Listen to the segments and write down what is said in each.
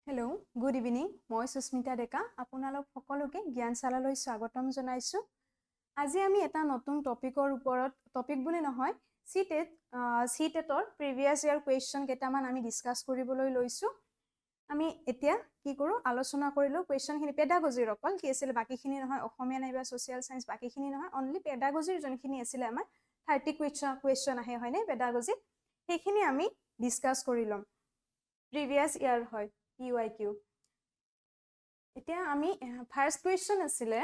Hello' good evening মই সুস্মিতা ডেকা আপোনালোক সকলোকে জ্ঞানশালালৈ স্বাগতম জনাইছোঁ আজি আমি এটা নতুন টপিকৰ ওপৰত টপিক বুলি নহয় সিটেটৰ প্ৰিভিয়াছ ইয়াৰ কুৱেশ্যন কেইটামান আমি ডিছকাছ কৰিবলৈ লৈছোঁ আমি এতিয়া কি কৰোঁ আলোচনা কৰিলোঁ কুৱেশ্যনখিনি পেডাগজিৰ অকল কি আছিলে বাকীখিনি নহয় অসমীয়া নাইবা ছ'চিয়েল চায়েন্স বাকীখিনি নহয় অনলি পেডাগজিৰ যোনখিনি আছিলে আমাৰ 30 কুৱেশ্যন আহে হয়নে পেডাগজিত সেইখিনি আমি ডিছকাছ কৰি ল'ম প্ৰিভিয়াছ ইয়াৰ হয় PYQ এতিয়া আমি ফাৰ্ষ্ট কুৱেশ্যন আছিলে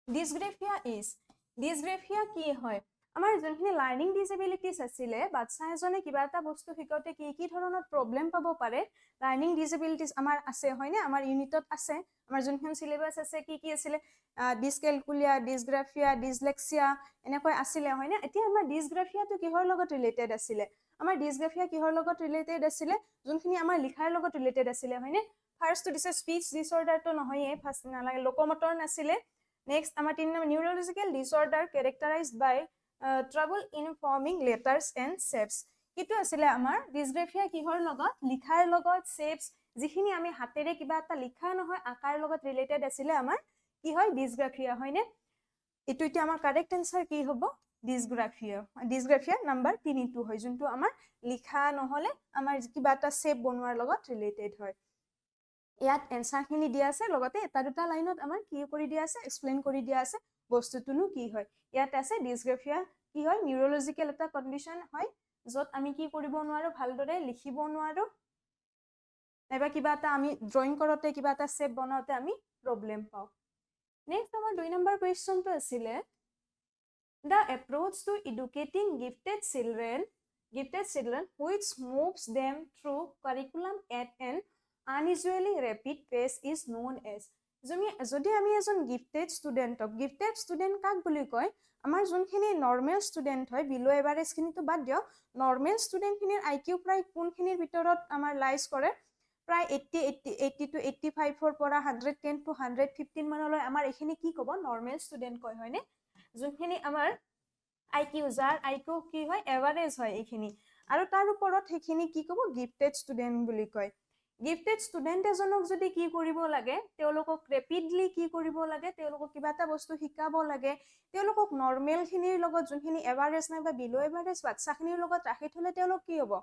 ডিসগ্ৰাফিয়া কি হয় আমাৰ যোনখিনি লাৰ্নিং ডিসেবিলিটিজ আছিলে বাচ্চা এজনে কিবা এটা বস্তু শিকাওঁতে কি ধৰণৰ প্ৰবলেম পাব পাৰে লাৰ্নিং ডিসেবিলিটিজ আমাৰ আছে হয়নে আমাৰ ইউনিটত আছে আমাৰ যোনখন সিলেবাস আছে কি আছিলে ডিসকেলকুলিয়া ডিসগ্ৰাফিয়া ডিসলেক্সিয়া এনেকৈ আছিলে হয়নে এতিয়া আমাৰ ডিসগ্ৰাফিয়াটো কিহৰ লগত ৰিলেটেড আছিলে আমাৰ ডিসগ্ৰাফিয়া কিহৰ লগত ৰিলেটেড আছিলে যোনখিনি আমাৰ লিখাৰ লগত ৰিলেটেড আছিলে হয়নে ফাৰ্ষ্টটো দিছে স্পীচ ডিসঅৰ্ডাৰটো নহয়ে ফাৰ্ষ্ট নালাগে লোকোমটৰ নাছিলে নেক্সট আমাৰ 3 নম্বৰ neurological disorder characterized by trouble in forming letters and shapes কিটো আছিলে আমাৰ ডিসগ্ৰাফিয়া কিহৰ লগত লিখাৰ লগত shapes যিখিনি আমি হাতেৰে কিবা এটা লিখা নহয় আকাৰ লগত ৰিলেটেড আছিলে আমাৰ কি হয় ডিসগ্ৰাফিয়া হয়নে এটো এতিয়া আমাৰ কাৰেক্ট আনসাৰ কি হ'ব ডিসগ্ৰাফিয়া নাম্বাৰ 3 টো হয় যোনটো আমাৰ লিখা নহলে আমাৰ কিবা এটা শেপ বনোৱাৰ লগত ৰিলেটেড হয় ইয়াত এনসাৰখিনি দিয়া আছে লগতে এটা দুটা লাইনত আমাৰ কি কৰি দিয়া আছে এক্সপ্লেইন কৰি দিয়া আছে বস্তুটোনো কি হয় ইয়াত আছে ডিসগ্ৰাফিয়া কি হয় নিউৰলজিক্যাল এটা কন্ডিশন হয় যত আমি কি কৰিব নোৱাৰো ভালদৰে লিখিব নোৱাৰো নাইবা কিবা এটা আমি ড্ৰয়িং কৰোতে কিবা এটা শেপ বনাওতে আমি প্ৰবলেম পাওঁ নেক্সট আমাৰ 2 নম্বৰ কোৱেশ্চনটো আছিলে The approach to educating gifted children which moves them through curriculum at an unusually rapid pace is known as যদি আমি এজন গিফটেড ষ্টুডেণ্ট কাক বুলি কয় আমাৰ যোনখিনি নৰ্মেল ষ্টুডেণ্ট হয় বিলো এভাৰেজ খিনিটো বাদ দিয়ক নৰ্মেল ষ্টুডেণ্টখিনিৰ IQ প্ৰায় কোনখিনিৰ ভিতৰত আমাৰ লাইজ কৰে প্ৰায় 80 to 85 পৰা 110 to 115 মানলৈ আমাৰ এইখিনি কি ক'ব নৰ্মেল ষ্টুডেণ্ট কয় হয়নে যোনখিনি আমাৰ IQ যাৰ IQ কি হয় এভাৰেজ হয় এইখিনি আৰু তাৰ ওপৰত সেইখিনি কি ক'ব গিফটেড ষ্টুডেণ্ট বুলি কয় গিফটেড ষ্টুডেণ্ট এজনক যদি কি কৰিব লাগে তেওঁলোকক ৰেপিডলি কি কৰিব লাগে তেওঁলোকক কিবা এটা বস্তু শিকাব লাগে তেওঁলোকক নৰ্মেল খিনিৰ লগত যোনখিনি এভাৰেজ নাই বা বিলো এভাৰেজ বাচ্চাখিনিৰ লগত ৰাখি থলে তেওঁলোক কি হ'ব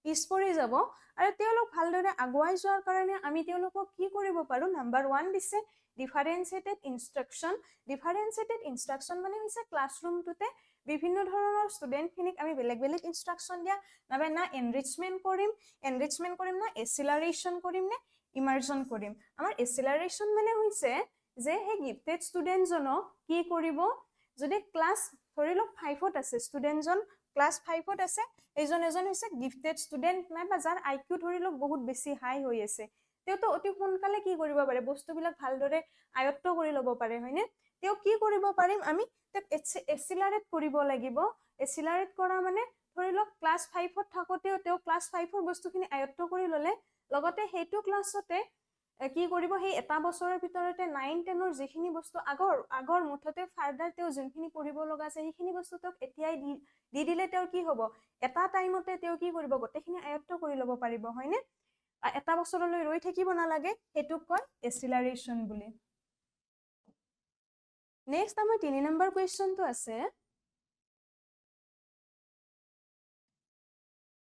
পিছ পৰি যাব আৰু তেওঁলোক ভালদৰে আগুৱাই যোৱাৰ কাৰণে আমি তেওঁলোকক কি কৰিব পাৰো নাম্বাৰ 1 দিছে ডিফাৰেন্সিয়েটেড ইনষ্ট্ৰাকচন মানে হৈছে ক্লাছৰুমটোতে বিভিন্ন ধৰণৰ ষ্টুডেণ্টখিনিক আমি বেলেগ বেলেগ ইনষ্ট্ৰাকচন দিয়া নাবে না এনৰিচমেন্ট কৰিম না এচিলাৰেশ্যন কৰিম নে ইমাৰ্জন কৰিম আমাৰ এচিলাৰেশ্যন মানে হৈছে যে সেই গিফটেড ষ্টুডেণ্টজনক কি কৰিব যদি ক্লাছ ধৰি লওক 5ত আছে ষ্টুডেণ্টজন ক্লাছ 5ত আছে এজন হৈছে গিফটেড ষ্টুডেণ্ট নাই বা যাৰ IQ ধৰি লওক বহুত বেছি হাই হৈ আছে তেওঁতো অতি সোনকালে কি কৰিব পাৰে বস্তুবিলাক ভালদৰে আয়ত্ত কৰি ল'ব পাৰে হয়নে তেওঁ কি কৰিব পাৰিম আমি এচিলাৰেট কৰিব লাগিব এচিলাৰেট কৰা মানে ধৰি লওক ক্লাছ 5ত থাকোতেও তেওঁ ক্লাছ 5ৰ বস্তুখিনি আয়ত্ত কৰি ল'লে লগতে সেইটো ক্লাছতে কি কৰিব সেই এটা বছৰৰ ভিতৰতে 9-10ৰ যিখিনি বস্তু আগৰ মুঠতে ফাৰ্দাৰ তেওঁ যোনখিনি পঢ়িব লগা আছে সেইখিনি বস্তু তেওঁক এতিয়াই দি দিলে তেওঁৰ কি হ'ব এটা টাইমতে তেওঁ কি কৰিব গোটেইখিনি আয়ত্ত কৰি ল'ব পাৰিব হয়নে এটা বছৰলৈ ৰৈ থাকিব নালাগে হেতুক কয় এচিলাৰেশ্যন বুলি নেক্সট আমাৰ 3 নম্বৰ কোৱেশ্চনটো আছে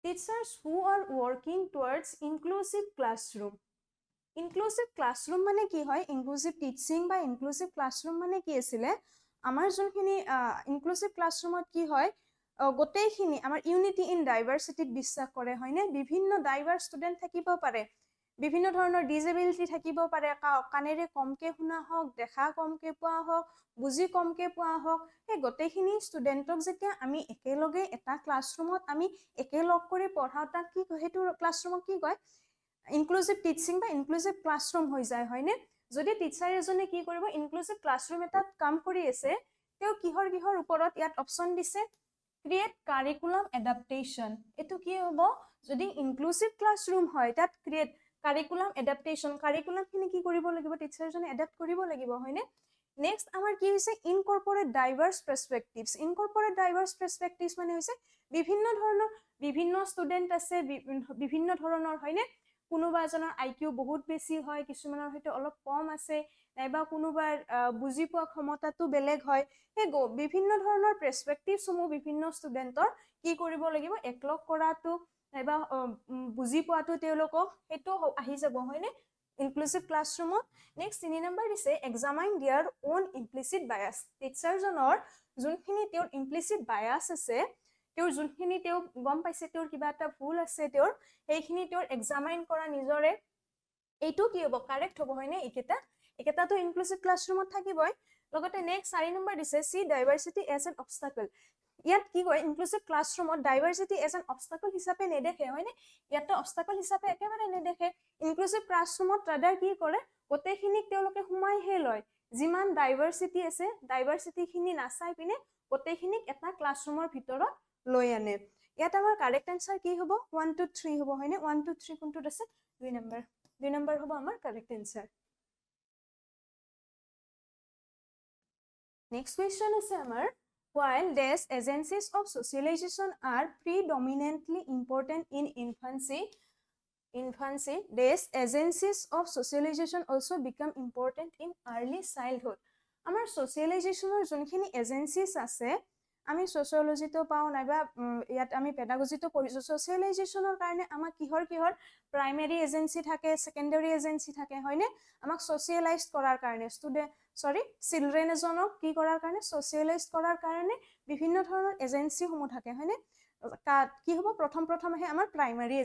Teachers who are working towards inclusive classroom মানে কি হয় inclusive teaching বা inclusive classroom মানে কি আছিলে আমাৰ যোনখিনি inclusive classroomত কি হয় গোটেইখিনি আমাৰ ইউনিটি ইন ডাইভাৰ্চিটিত বিশ্বাস কৰে হয়নে বিভিন্ন ডাইভাৰ্স ষ্টুডেণ্ট থাকিব পাৰে বিভিন্ন ধৰণৰ ডিসেবিলিটি থাকিব পাৰে কানেৰে কমকে শুনা হওক দেখা কমকে পোৱা হওক বুজি কমকে পোৱা হওক এই গোটেইখিনি ষ্টুডেণ্টক যেতিয়া আমি একেলগে এটা ক্লাছৰুমত আমি একেলগ কৰি পঢ়াও তাক কি কয় হেতু ক্লাছৰুমক কি কয় ইনক্লুসিভ টিচিং বা ইনক্লুসিভ ক্লাছৰুম হৈ যায় হয়নে যদি টিচাৰ এজনে কি কৰিব ইনক্লুসিভ ক্লাছৰুম এটাত কাম কৰি আছে তেওঁ কিহৰ ওপৰত ইয়াত অপচন দিছে ক্ৰিয়েট কাৰিকুলাম এডাপ্টেশন এটো কি হ'ব যদি ইনক্লুসিভ ক্লাছৰুম হয় তাত ক্ৰিয়েট কাৰিকুলাম এডাপ্টেশন কাৰিকুলামখিনি কি কৰিব লাগিব টিচাৰজনে এডাপ্ট কৰিব লাগিব হয়নে নেক্সট আমাৰ কি হৈছে ইনকৰ্পোৰেট ডাইভাৰ্স পাৰ্সপেক্টিভস মানে হৈছে বিভিন্ন ধৰণৰ বিভিন্ন ষ্টুডেণ্ট আছে বিভিন্ন ধৰণৰ হয়নে কোনোবা এজনৰ IQ বহুত বেছি হয় কিছুমানৰ হয়তো অলপ কম আছে নাইবা কোনোবাৰ বুজি পোৱা ক্ষমতাটো বেলেগ হয় সেই বিভিন্ন ধৰণৰ পাৰ্সপেক্টিভসমূহ বিভিন্ন ষ্টুডেণ্টৰ কি কৰিব লাগিব একলগ কৰাটো নাইবা বুজি পোৱাটো তেওঁলোকক সেইটো আহি যাব হয়নে ইনক্লুসিভ ক্লাছৰুমত নেক্সট 3 নম্বৰ দিছে examine their own implicit bias টিচাৰজনৰ যোনখিনি তেওঁৰ ইমপ্লিসিট বায়াস আছে তেওঁৰ যোনখিনি তেওঁ গম পাইছে তেওঁৰ কিবা এটা ভুল আছে তেওঁৰ সেইখিনি তেওঁৰ এক্সামাইন কৰা নিজৰে এইটো কি হ'ব কাৰেক্ট হ'ব হয়নে একেটাটো ইনক্লুসিভ ক্লাছৰুমত থাকিবই লগতে নেক্সট 4 নম্বৰ দিছে সি ডাইভাৰ্সিটি এজ এন অবস্টাকল ইয়াত কি কয় ইনক্লুসিভ ক্লাছৰুমত ডাইভাৰ্সিটি এজ এন অবস্টাকল হিচাপে নেদেখে হয়নে ইয়াত অবস্টাকল হিচাপে একেবাৰে নেদেখে ইনক্লুসিভ ক্লাছৰুমত ৰাডাৰ কি কৰে গোটেইখিনিক তেওঁলোকে সোমাইহে লয় যিমান ডাইভাৰ্সিটি আছে ডাইভাৰ্সিটিখিনি নাচাই পিনে গোটেইখিনিক এটা ক্লাছৰুমৰ ভিতৰত লৈ আনে ইয়াত আমাৰ কাৰেক্ট আনসাৰ কি হ'ব 1 2 3 হ'ব হয়নে 1 2 3 কোনটোত আছে 2 নম্বৰ হ'ব আমাৰ কাৰেক্ট আনসাৰ নেক্সট কোৱেশ্চন আছে আমাৰ while these agencies of socialization are predominantly important in infancy these agencies of socialization also become important in early childhood আমাৰ socializationৰ যোনখিনি agencies আছে আমি sociologyটো পাও নাইবা ইয়াত আমি pedagogyটো পঢ়িছো socializationৰ কাৰণে আমাক কিহৰ primary agency থাকে secondary agency থাকে হয়নে আমাক socialize কৰাৰ কাৰণে children এজনক কি কৰাৰ কাৰণে socialize কৰাৰ কাৰণে বিভিন্ন ধৰণৰ এজেন্সি সমূহ থাকে হয়নে কি হ'ব প্ৰথম আহে আমাৰ primary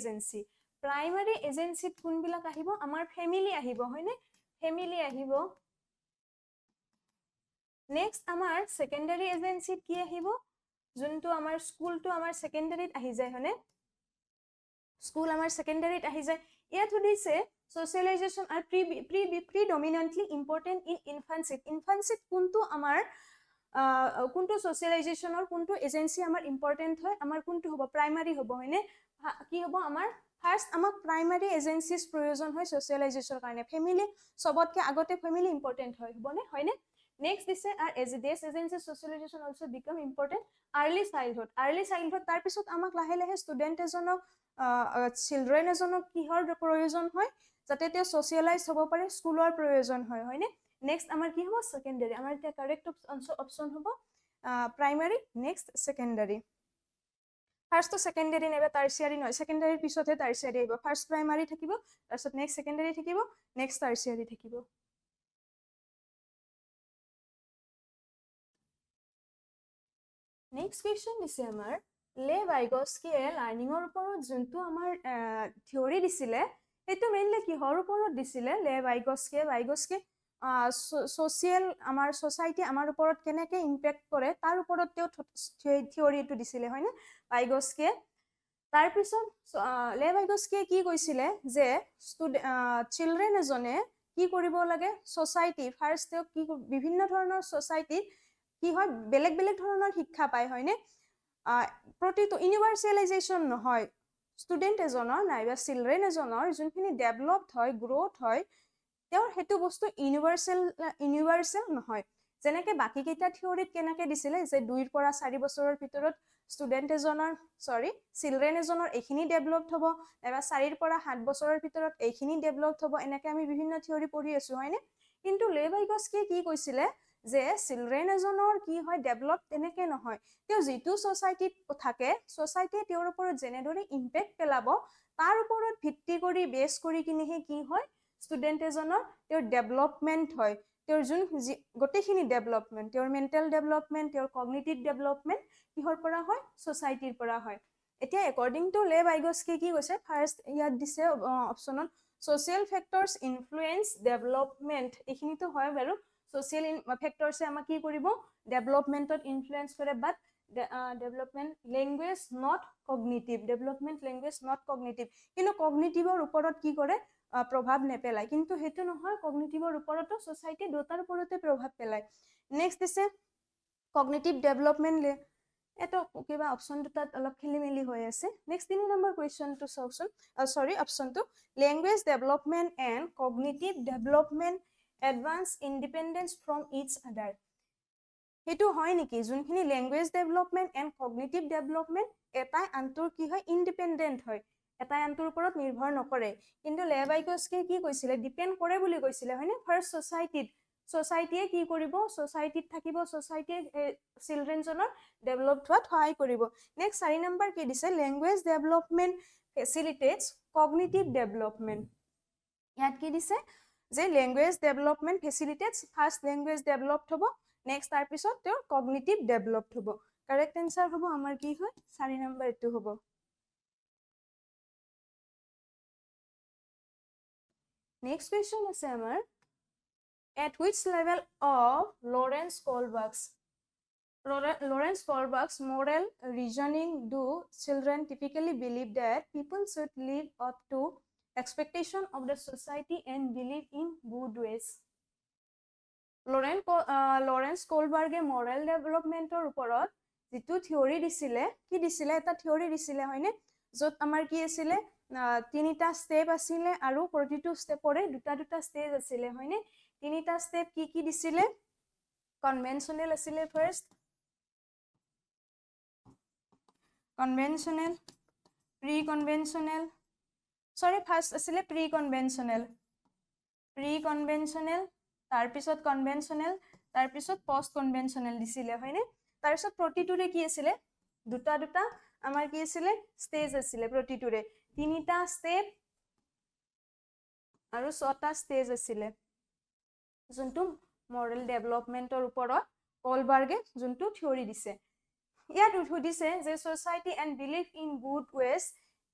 agency কোনবিলাক আহিব আমাৰ family আহিব হয়নে family আহিব নেক্সট আমাৰ secondary agency কি আহিব যোনটো আমাৰ স্কুলটো আমাৰ সেকেন্ডাৰীত আহি যায় হয়নে স্কুল আমাৰ সেকেন্ডাৰীত আহি যায় ইয়াত সুধিছে socialization are predominantly important in infancy কোনটো আমাৰ কোনটো socializationৰ কোনটো এজেন্সি আমাৰ ইম্পৰ্টেন্ট হয় আমাৰ কোনটো হ'ব প্ৰাইমাৰী হ'ব হয়নে কি হ'ব আমাৰ ফাৰ্স্ট আমাক প্ৰাইমাৰী এজেন্সিজ প্ৰয়োজন হয় socializationৰ কাৰণে ফ্যামিলি সবতকে আগতে ফ্যামিলি ইম্পৰ্টেন্ট হয় হ'বনে হয়নে next is as this agency socialization also become important early childhood তাৰ পিছত আমাক লাহে লাহে ষ্টুডেন্ট এজনক চিলড্ৰেন এজনক কিহৰ প্ৰয়োজন হয় যাতে তেওঁ সোশ্যালাইজ হ'ব পাৰে স্কুলৰ প্ৰয়োজন হয় হয়নে নেক্সট আমাৰ কি হ'ব সেকেন্ডাৰী আমাৰ এটা কাৰেক্ট অপচন হ'ব প্ৰাইমাৰী নেক্সট সেকেন্ডাৰী ফাৰ্স্ট তো সেকেন্ডাৰী নেবা টাৰচিয়াৰী নহয় সেকেন্ডাৰীৰ পিছতহে টাৰচিয়াৰী আহিব ফাৰ্স্ট প্ৰাইমাৰী থাকিব তাৰপিছত নেক্সট সেকেন্ডাৰী থাকিব নেক্সট টাৰচিয়াৰী থাকিব নেক্সট কোৱেশ্চন দিছে আমাৰ লে ভাইগস্কিয়ে লাৰ্নিংৰ ওপৰত যোনটো আমাৰ থিওৰি দিছিলে সেইটো মেইনলি কিহৰ ওপৰত দিছিলে লে ভাইগস্কিয়ে সোশ্যাল আমাৰ সোসাইটি আমাৰ ওপৰত কেনেকৈ ইম্পেক্ট কৰে তাৰ ওপৰত তেওঁ থিওৰিটো দিছিলে হয়নে ভাইগস্কিয়ে তাৰ পিছত লে ভাইগস্কিয়ে কি কৈছিলে যে চিলড্ৰেন এজনে কি কৰিব লাগে সোসাইটি ফাৰ্স্ট তেওঁ কি বিভিন্ন ধৰণৰ সোসাইটি কি হয় বেলেগ ধৰণৰ শিক্ষা পায় হয়নে প্ৰতিটো ইউনিভাৰ্সেলাইজেশন নহয় ষ্টুডেন্ট এজনৰ নাইবা চিলড্ৰেন এজনৰ যোনখিনি ডেভেলপড হয় গ্ৰোথ হয় তেওঁৰ হেতু বস্তু ইউনিভাৰ্সেল নহয় যেনেকৈ বাকি কেইটা থিওৰিত কেনেকৈ দিছিলে যে 2 পৰা 4 বছৰৰ ভিতৰত ষ্টুডেন্ট এজনৰ চিলড্ৰেন এজনৰ এইখিনি ডেভেলপড হ'ব নাইবা 4 পৰা 7 বছৰৰ ভিতৰত এইখিনি ডেভেলপড হ'ব এনেকৈ আমি বিভিন্ন থিওৰি পঢ়ি আছো হয়নে কিন্তু লে ভাইগস্কিয়ে কি কৈছিলে যে চিলড্ৰেন এজনৰ কি হয় ডেভেলপ তেনেকৈ নহয় তেওঁ যিটো সোসাইটিত থাকে সোসাইটিয়ে তেওঁৰ ওপৰত জেনেদৰে ইম্পেক্ট পেলাব তাৰ ওপৰত ভিত্তি কৰি বেছ কৰি কিনেহে কি হয় ষ্টুডেন্ট এজনৰ তেওঁৰ ডেভেলপমেন্ট হয় তেওঁৰ যোন গোটেইখিনি ডেভেলপমেন্ট তেওঁৰ মেন্টাল ডেভেলপমেন্ট তেওঁৰ কগনিটিভ ডেভেলপমেন্ট কিহৰ পৰা হয় সোসাইটিৰ পৰা হয় এতিয়া একৰ্ডিং টু লে ভাইগস্কি কি কৈছে ফাৰ্স্ট ইয়াত দিছে অপচনত সোশ্যাল ফেক্টৰছ ইনফ্লুয়েন্স ডেভেলপমেন্ট এইখিনিতো হয় বাৰু social factors আমাক কি কৰিব ডেভেলপমেন্টত ইনফ্লুয়েন্স কৰে বাট ডেভেলপমেন্ট ল্যাঙ্গুয়েজ নট কগনিটিভ কিন্তু কগনিটিভৰ ওপৰত কি কৰে প্ৰভাৱ নেপেলায় কিন্তু হেতু নহয় কগনিটিভৰ ওপৰতো সোসাইটি দুটাৰ ওপৰতে প্ৰভাৱ পেলায় নেক্সট দিছে কগনিটিভ ডেভেলপমেন্ট এটো কিবা অপচন দুটাত অলপ খেলিমেলি হৈ আছে নেক্সট 3 নম্বৰ কোৱেশ্চনটো চাওকচোন অপচনটো language development and cognitive development advance independence from each other হেতু হয় নেকি যোনখিনি language development and cognitive development এটাই আনটোৰ কি হয় ইণ্ডিপেণ্ডেণ্ট হয় এটাই আনটোৰ ওপৰত নিৰ্ভৰ নকৰে কিন্তু লেভাইগস্কিয়ে কি কৈছিলে ডিপেণ্ড কৰে বুলি কৈছিলে হয়নে ফাৰ্ষ্ট ছ'চাইটিয়ে কি কৰিব ছ'চাইটিত থাকিব ছ'চাইটিয়ে চিলড্ৰেনজনৰ ডেভেলপ হোৱাত সহায় কৰিব নেক্সট 4 নম্বৰ কি দিছে language development facilitates cognitive development ইয়াত কি দিছে যে language development facilitates first language developed হ'ব নেক্সট তাৰপিছত তেওঁৰ কগনিটিভ ডেভেলপড হ'ব কাৰেক্ট এনচাৰ হ'ব আমাৰ কি হয় 4 নম্বৰ এইটো হ'ব নেক্সট কুৱেশ্যন আছে আমাৰ at which level of Lawrence Kohlberg's moral reasoning do children typically believe that people should live up to expectation of the society and believe in good ways Lawrence কোলবাৰ্গে moral ডেভেলপমেণ্টৰ ওপৰত যিটো theory দিছিলে কি দিছিলে এটা থিয়ৰী দিছিলে হয়নে য'ত আমাৰ কি আছিলে তিনিটা ষ্টেপ আছিলে আৰু প্ৰতিটো ষ্টেপৰে দুটা ষ্টেজ আছিলে হয়নে তিনিটা ষ্টেপ কি দিছিলে কনভেনচনেল আছিলে first conventional pre conventional first আছিলে প্ৰি কনভেনচনেল তাৰপিছত কনভেনচনেল তাৰপিছত পোষ্ট কনভেনচনেল দিছিলে হয়নে তাৰপিছত প্ৰতিটোৰে কি আছিলে দুটা আমাৰ কি আছিলে ষ্টেজ আছিলে প্ৰতিটোৰে তিনিটা ষ্টেপ আৰু 6টা ষ্টেজ আছিলে যোনটো মৰেল ডেভেলপমেণ্টৰ ওপৰত কোলবাৰ্গে যোনটো থিয়ৰী দিছে ইয়াত সুধিছে যে society and believe in good ways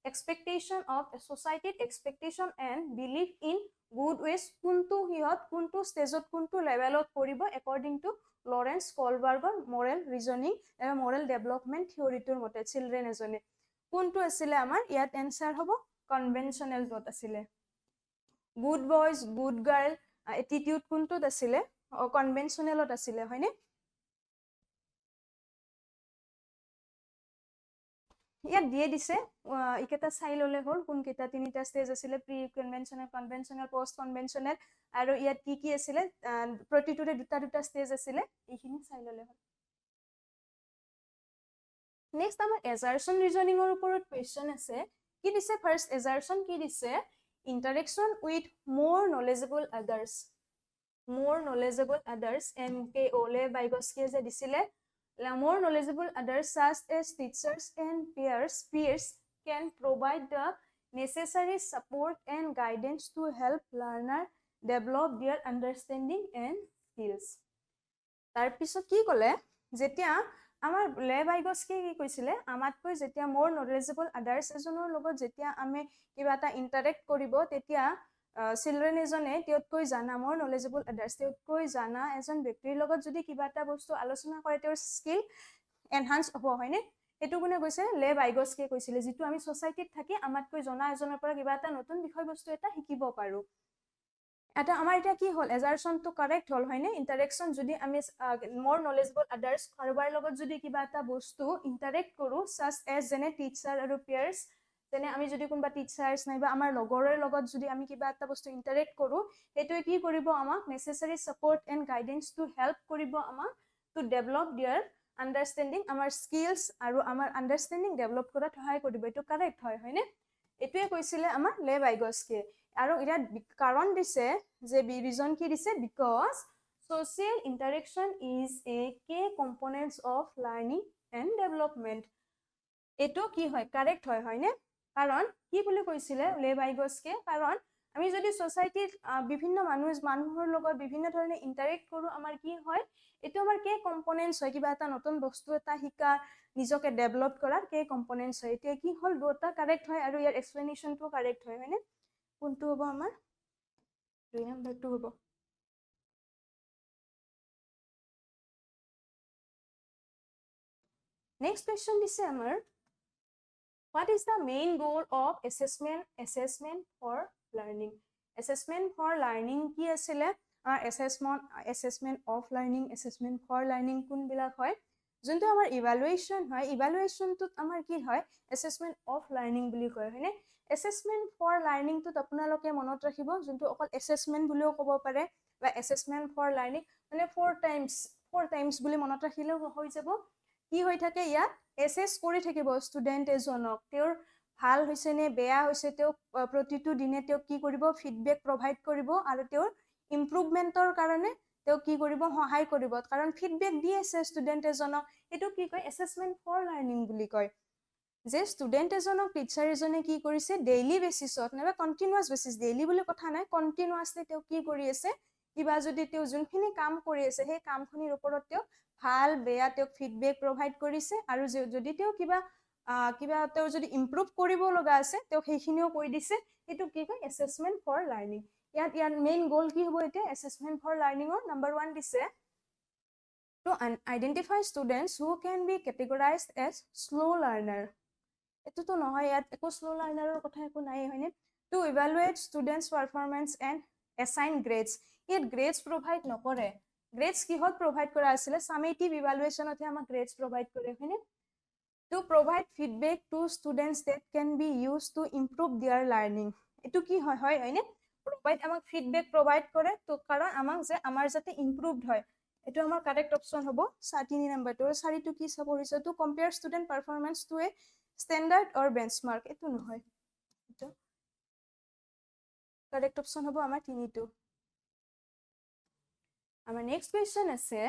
expectation of a society expectation and belief in good ways কোনটো ষ্টেজত কোনটো লেভেলত পৰিব according to লৰেন্স কোলবাৰ্গৰ moral reasoning and moral development থিয়ৰিটোৰ মতে চিলড্ৰেন এজনে কোনটো আছিলে আমাৰ ইয়াত এনসাৰ হ'ব কনভেনচনেল ত আছিলে good boys good girl attitude কোনটোত আছিলে কনভেনচনেলত আছিলে হয়নে ইয়াত দিয়ে দিছে ইকেটা চাই ললে হ'ল কোন কেটা তিনিটা ষ্টেজ আছিলে pre conventional conventional post conventional আৰু ইয়াত কি আছিলে প্ৰতিটোৰে দুটা ষ্টেজ আছিলে এইখিনি চাই ললে হ'ল নেক্সট আমাৰ এজাৰচন ৰিজনিংৰ ওপৰত কোৱেশ্চন আছে কি দিছে ফাৰ্ষ্ট এজাৰচন কি দিছে ইন্টাৰেকচন উইথ মোৰ নলেজেবল আদাৰ্স MKO লেভাইগস্কিয়ে যে দিছিলে more knowledgeable others such as teachers and peers can provide the necessary support and guidance to help learner develop their understanding and skills তাৰপিছত কি ক'লে যেতিয়া আমাৰ লেভাইগস্কিয়ে কি কৈছিলে আমাতকৈ যেতিয়া more knowledgeable others এজনৰ লগত যেতিয়া আমি কিবা এটা ইন্টাৰেক্ট কৰিব তেতিয়া চিলড্ৰেন এজনে তেওঁতকৈ জানা মোৰ নলেজেবল আদাৰ্স তেওঁতকৈ জানা এজন ব্যক্তিৰ লগত যদি কিবা এটা বস্তু আলোচনা কৰে তেওঁৰ স্কিল এনহান্স হ'ব হয়নে এটো কোনে কৈছে লেভাইগস্কিয়ে কৈছিলে যেটো আমি সোসাইটিত থাকি আমাতকৈ জনা এজনৰ পৰা কিবা এটা নতুন বিষয় বস্তু এটা শিকিব পাৰো এটা আমাৰ এটা কি হ'ল এজাৰচনটো কাৰেক্ট হ'ল হয়নে ইন্টাৰেকচন যদি আমি মোৰ নলেজেবল আদাৰ্স কাৰোবাৰ লগত যদি কিবা এটা বস্তু ইন্টাৰেক্ট কৰো সাচ এজ যেনে টিচাৰ আৰু পিয়াৰ্স যেনে আমি যদি কোনবা টিচাৰ্স নাইবা আমাৰ লগৰৰ লগত যদি আমি কিবা এটা বস্তু ইন্টাৰেক্ট কৰো এটোই কি কৰিব আমাক necessary support and guidance to help কৰিব আমাক টু ডেভেলপ देयर আন্ডাৰষ্টেণ্ডিং আমাৰ স্কিলস আৰু আমাৰ আন্ডাৰষ্টেণ্ডিং ডেভেলপ কৰাত সহায় কৰিব এটো কাৰেক্ট হয় হয়নে এটোই কৈছিলে আমাৰ লেভাইগস্কিয়ে আৰু এটা কাৰণ দিছে যে ৰিজন কি দিছে because social interaction is a key components of learning and development এটো কি হয় কারেক্ট হয় হয়নে কাৰণ কি বুলি কৈছিলে লেভাইগস্কিয়ে কাৰণ আমি যদি সোসাইটিৰ বিভিন্ন মানুহৰ লগত বিভিন্ন ধৰণে ইন্টাৰেক্ট কৰো আমাৰ কি হয় এটো আমাৰ কে কম্পোনেন্টস হয় কিবা এটা নতুন বস্তু এটা শিকা নিজকে ডেভেলপ কৰাৰ কে কম্পোনেন্টস হয় এতিয়া কি হল দুটা কাৰেক্ট হয় আৰু ইয়াৰ এক্সপ্লেনেশনটো কাৰেক্ট হয় হয়নে কোনটো হ'ব আমাৰ 2 নম্বৰটো হ'ব নেক্সট কোৱেশ্চন দিছে আমাৰ What is the main goal of assessment for learning? Assessment for learning কি আছিলে assessment of learning assessment for learning কোন বিলাক হয় যোনটো আমাৰ ইভালুৱেচন হয় ইভালুৱেচনটোত আমাৰ কি হয় assessment of learning বুলি কয় হয়নে assessment for learning টোত আপোনালোকে মনত ৰাখিব যোনটো অকল assessment বুলিও ক'ব পাৰে বা assessment for learning মানে 4 times বুলি মনত ৰাখিলেও হৈ যাব কি হৈ থাকে ইয়াত এছেছ কৰি থাকিব ষ্টুডেণ্ট এজনক তেওঁৰ ভাল হৈছে নে বেয়া হৈছে তেওঁ প্ৰতিটো দিনে তেওঁ কি কৰিব ফিডবেক প্ৰভাইড কৰিব আৰু তেওঁৰ ইম্প্ৰুভমেণ্টৰ কাৰণে তেওঁ কি কৰিব সহায় কৰিব কাৰণ ফিডবেক দি আছে ষ্টুডেণ্ট এজনক এইটো কি কয় এছেছমেণ্ট ফৰ লাৰ্ণিং বুলি কয় যে ষ্টুডেণ্ট এজনক টিচাৰ এজনে কি কৰিছে ডেইলি বেচিছত নাইবা কণ্টিনিউৱাছ বেচিছ ডেইলি বুলি কথা নাই কণ্টিনিউৱাছলি তেওঁ কি কৰি আছে কিবা যদি তেওঁ যোনখিনি কাম কৰি আছে সেই কামখিনিৰ ওপৰত তেওঁ ভাল বেয়া তেওঁক ফিডবেক প্ৰভাইড কৰিছে আৰু যদি তেওঁ কিবা তেওঁ যদি ইম্প্ৰুভ কৰিব লগা আছে তেওঁ সেইখিনিও কৈ দিছে এইটো কি কয় এছেছমেণ্ট ফৰ লাৰ্ণিং ইয়াত মেইন গ'ল কি হ'ব এতিয়া এছেছমেণ্ট ফৰ লাৰ্ণিঙৰ নাম্বাৰ 1 দিছে to identify students who can be categorized as slow learner এটোতো নহয় ইয়াত একো স্লো লাৰ্ণাৰৰ কথা একো নাই হয়নে to evaluate students performance and assign grades ইয়াত গ্ৰেডছ প্ৰভাইড নকৰে গ্ৰেডছ কিহত প্ৰভাইড কৰা আছিলে সামেটিভ ইভালুৱেশ্যনতহে আমাক গ্ৰেডছ প্ৰভাইড কৰে হয়নে to provide feedback to students that can be use to improve their learning এইটো কি হয় হয়নে প্ৰভাইড আমাক ফিডবেক প্ৰভাইড কৰে তো কাৰণ আমাক যে আমাৰ যাতে ইম্প্ৰুভড হয় এইটো আমাৰ কাৰেক্ট অপশ্যন হ'ব 3 নম্বৰটো 4টো কি চাব হৈছে to compare student performance to a standard or benchmark এটো নহয় এটো কাৰেক্ট অপশন হ'ব আমাৰ তিনিটো আমাৰ নেক্সট কোৱেশ্চন আছে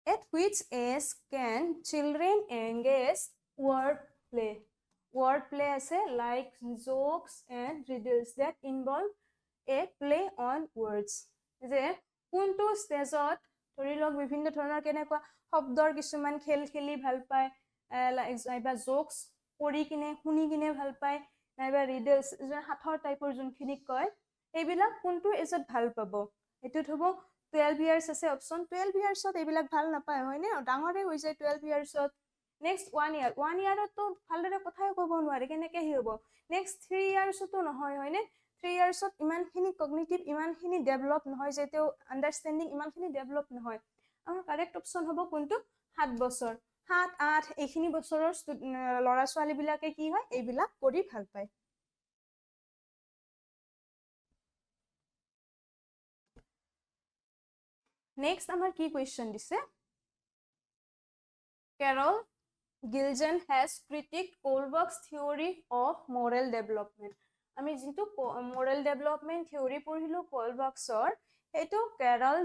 at which age can children engage word play আছে like jokes and riddles that involve a play on words যে কোনটো ষ্টেজত ধৰি লওক বিভিন্ন ধৰণৰ কেনেকুৱা শব্দৰ কিছুমান খেল খেলি ভাল পায় নাইবা জোকস পঢ়ি কিনে শুনি কিনে ভাল পায় নাইবা ৰিডলছ হাতৰ টাইপৰ যোনখিনি কয় এইবিলাক কোনটো এজত ভাল পাব এইটোত হ'ব 12 ইয়াৰ্ছ আছে অপশ্যন 12 ইয়াৰ্ছত এইবিলাক ভাল নাপায় হয়নে ডাঙৰে হৈ যায় 12 ইয়াৰ্ছত নেক্সট 1 ইয়াৰতো ভালদৰে কথাই ক'ব নোৱাৰে কেনেকৈ হি হ'ব নেক্সট 3 ইয়াৰ্ছতো নহয় হয়নে 3 ইয়াৰ্ছত ইমানখিনি কগনিটিভ ইমানখিনি ডেভেলপ নহয় যে তেওঁ আণ্ডাৰষ্টেণ্ডিং ইমানখিনি ডেভেলপ নহয় আমাৰ কাৰেক্ট অপশ্যন হ'ব কোনটো 7 বছৰ 7-8 এইখিনি বছৰৰ ল'ৰা ছোৱালীবিলাকে কি হয় এইবিলাক কৰি ভাল পায় নেক্সট আমাৰ কি কুৱেশ্যন দিছে Carol Gilgen has critiqued Kohlberg's theory of moral development আমি যেটো moral development theory পঢ়িলো কোলবাৰ্গছৰ এইটো Carol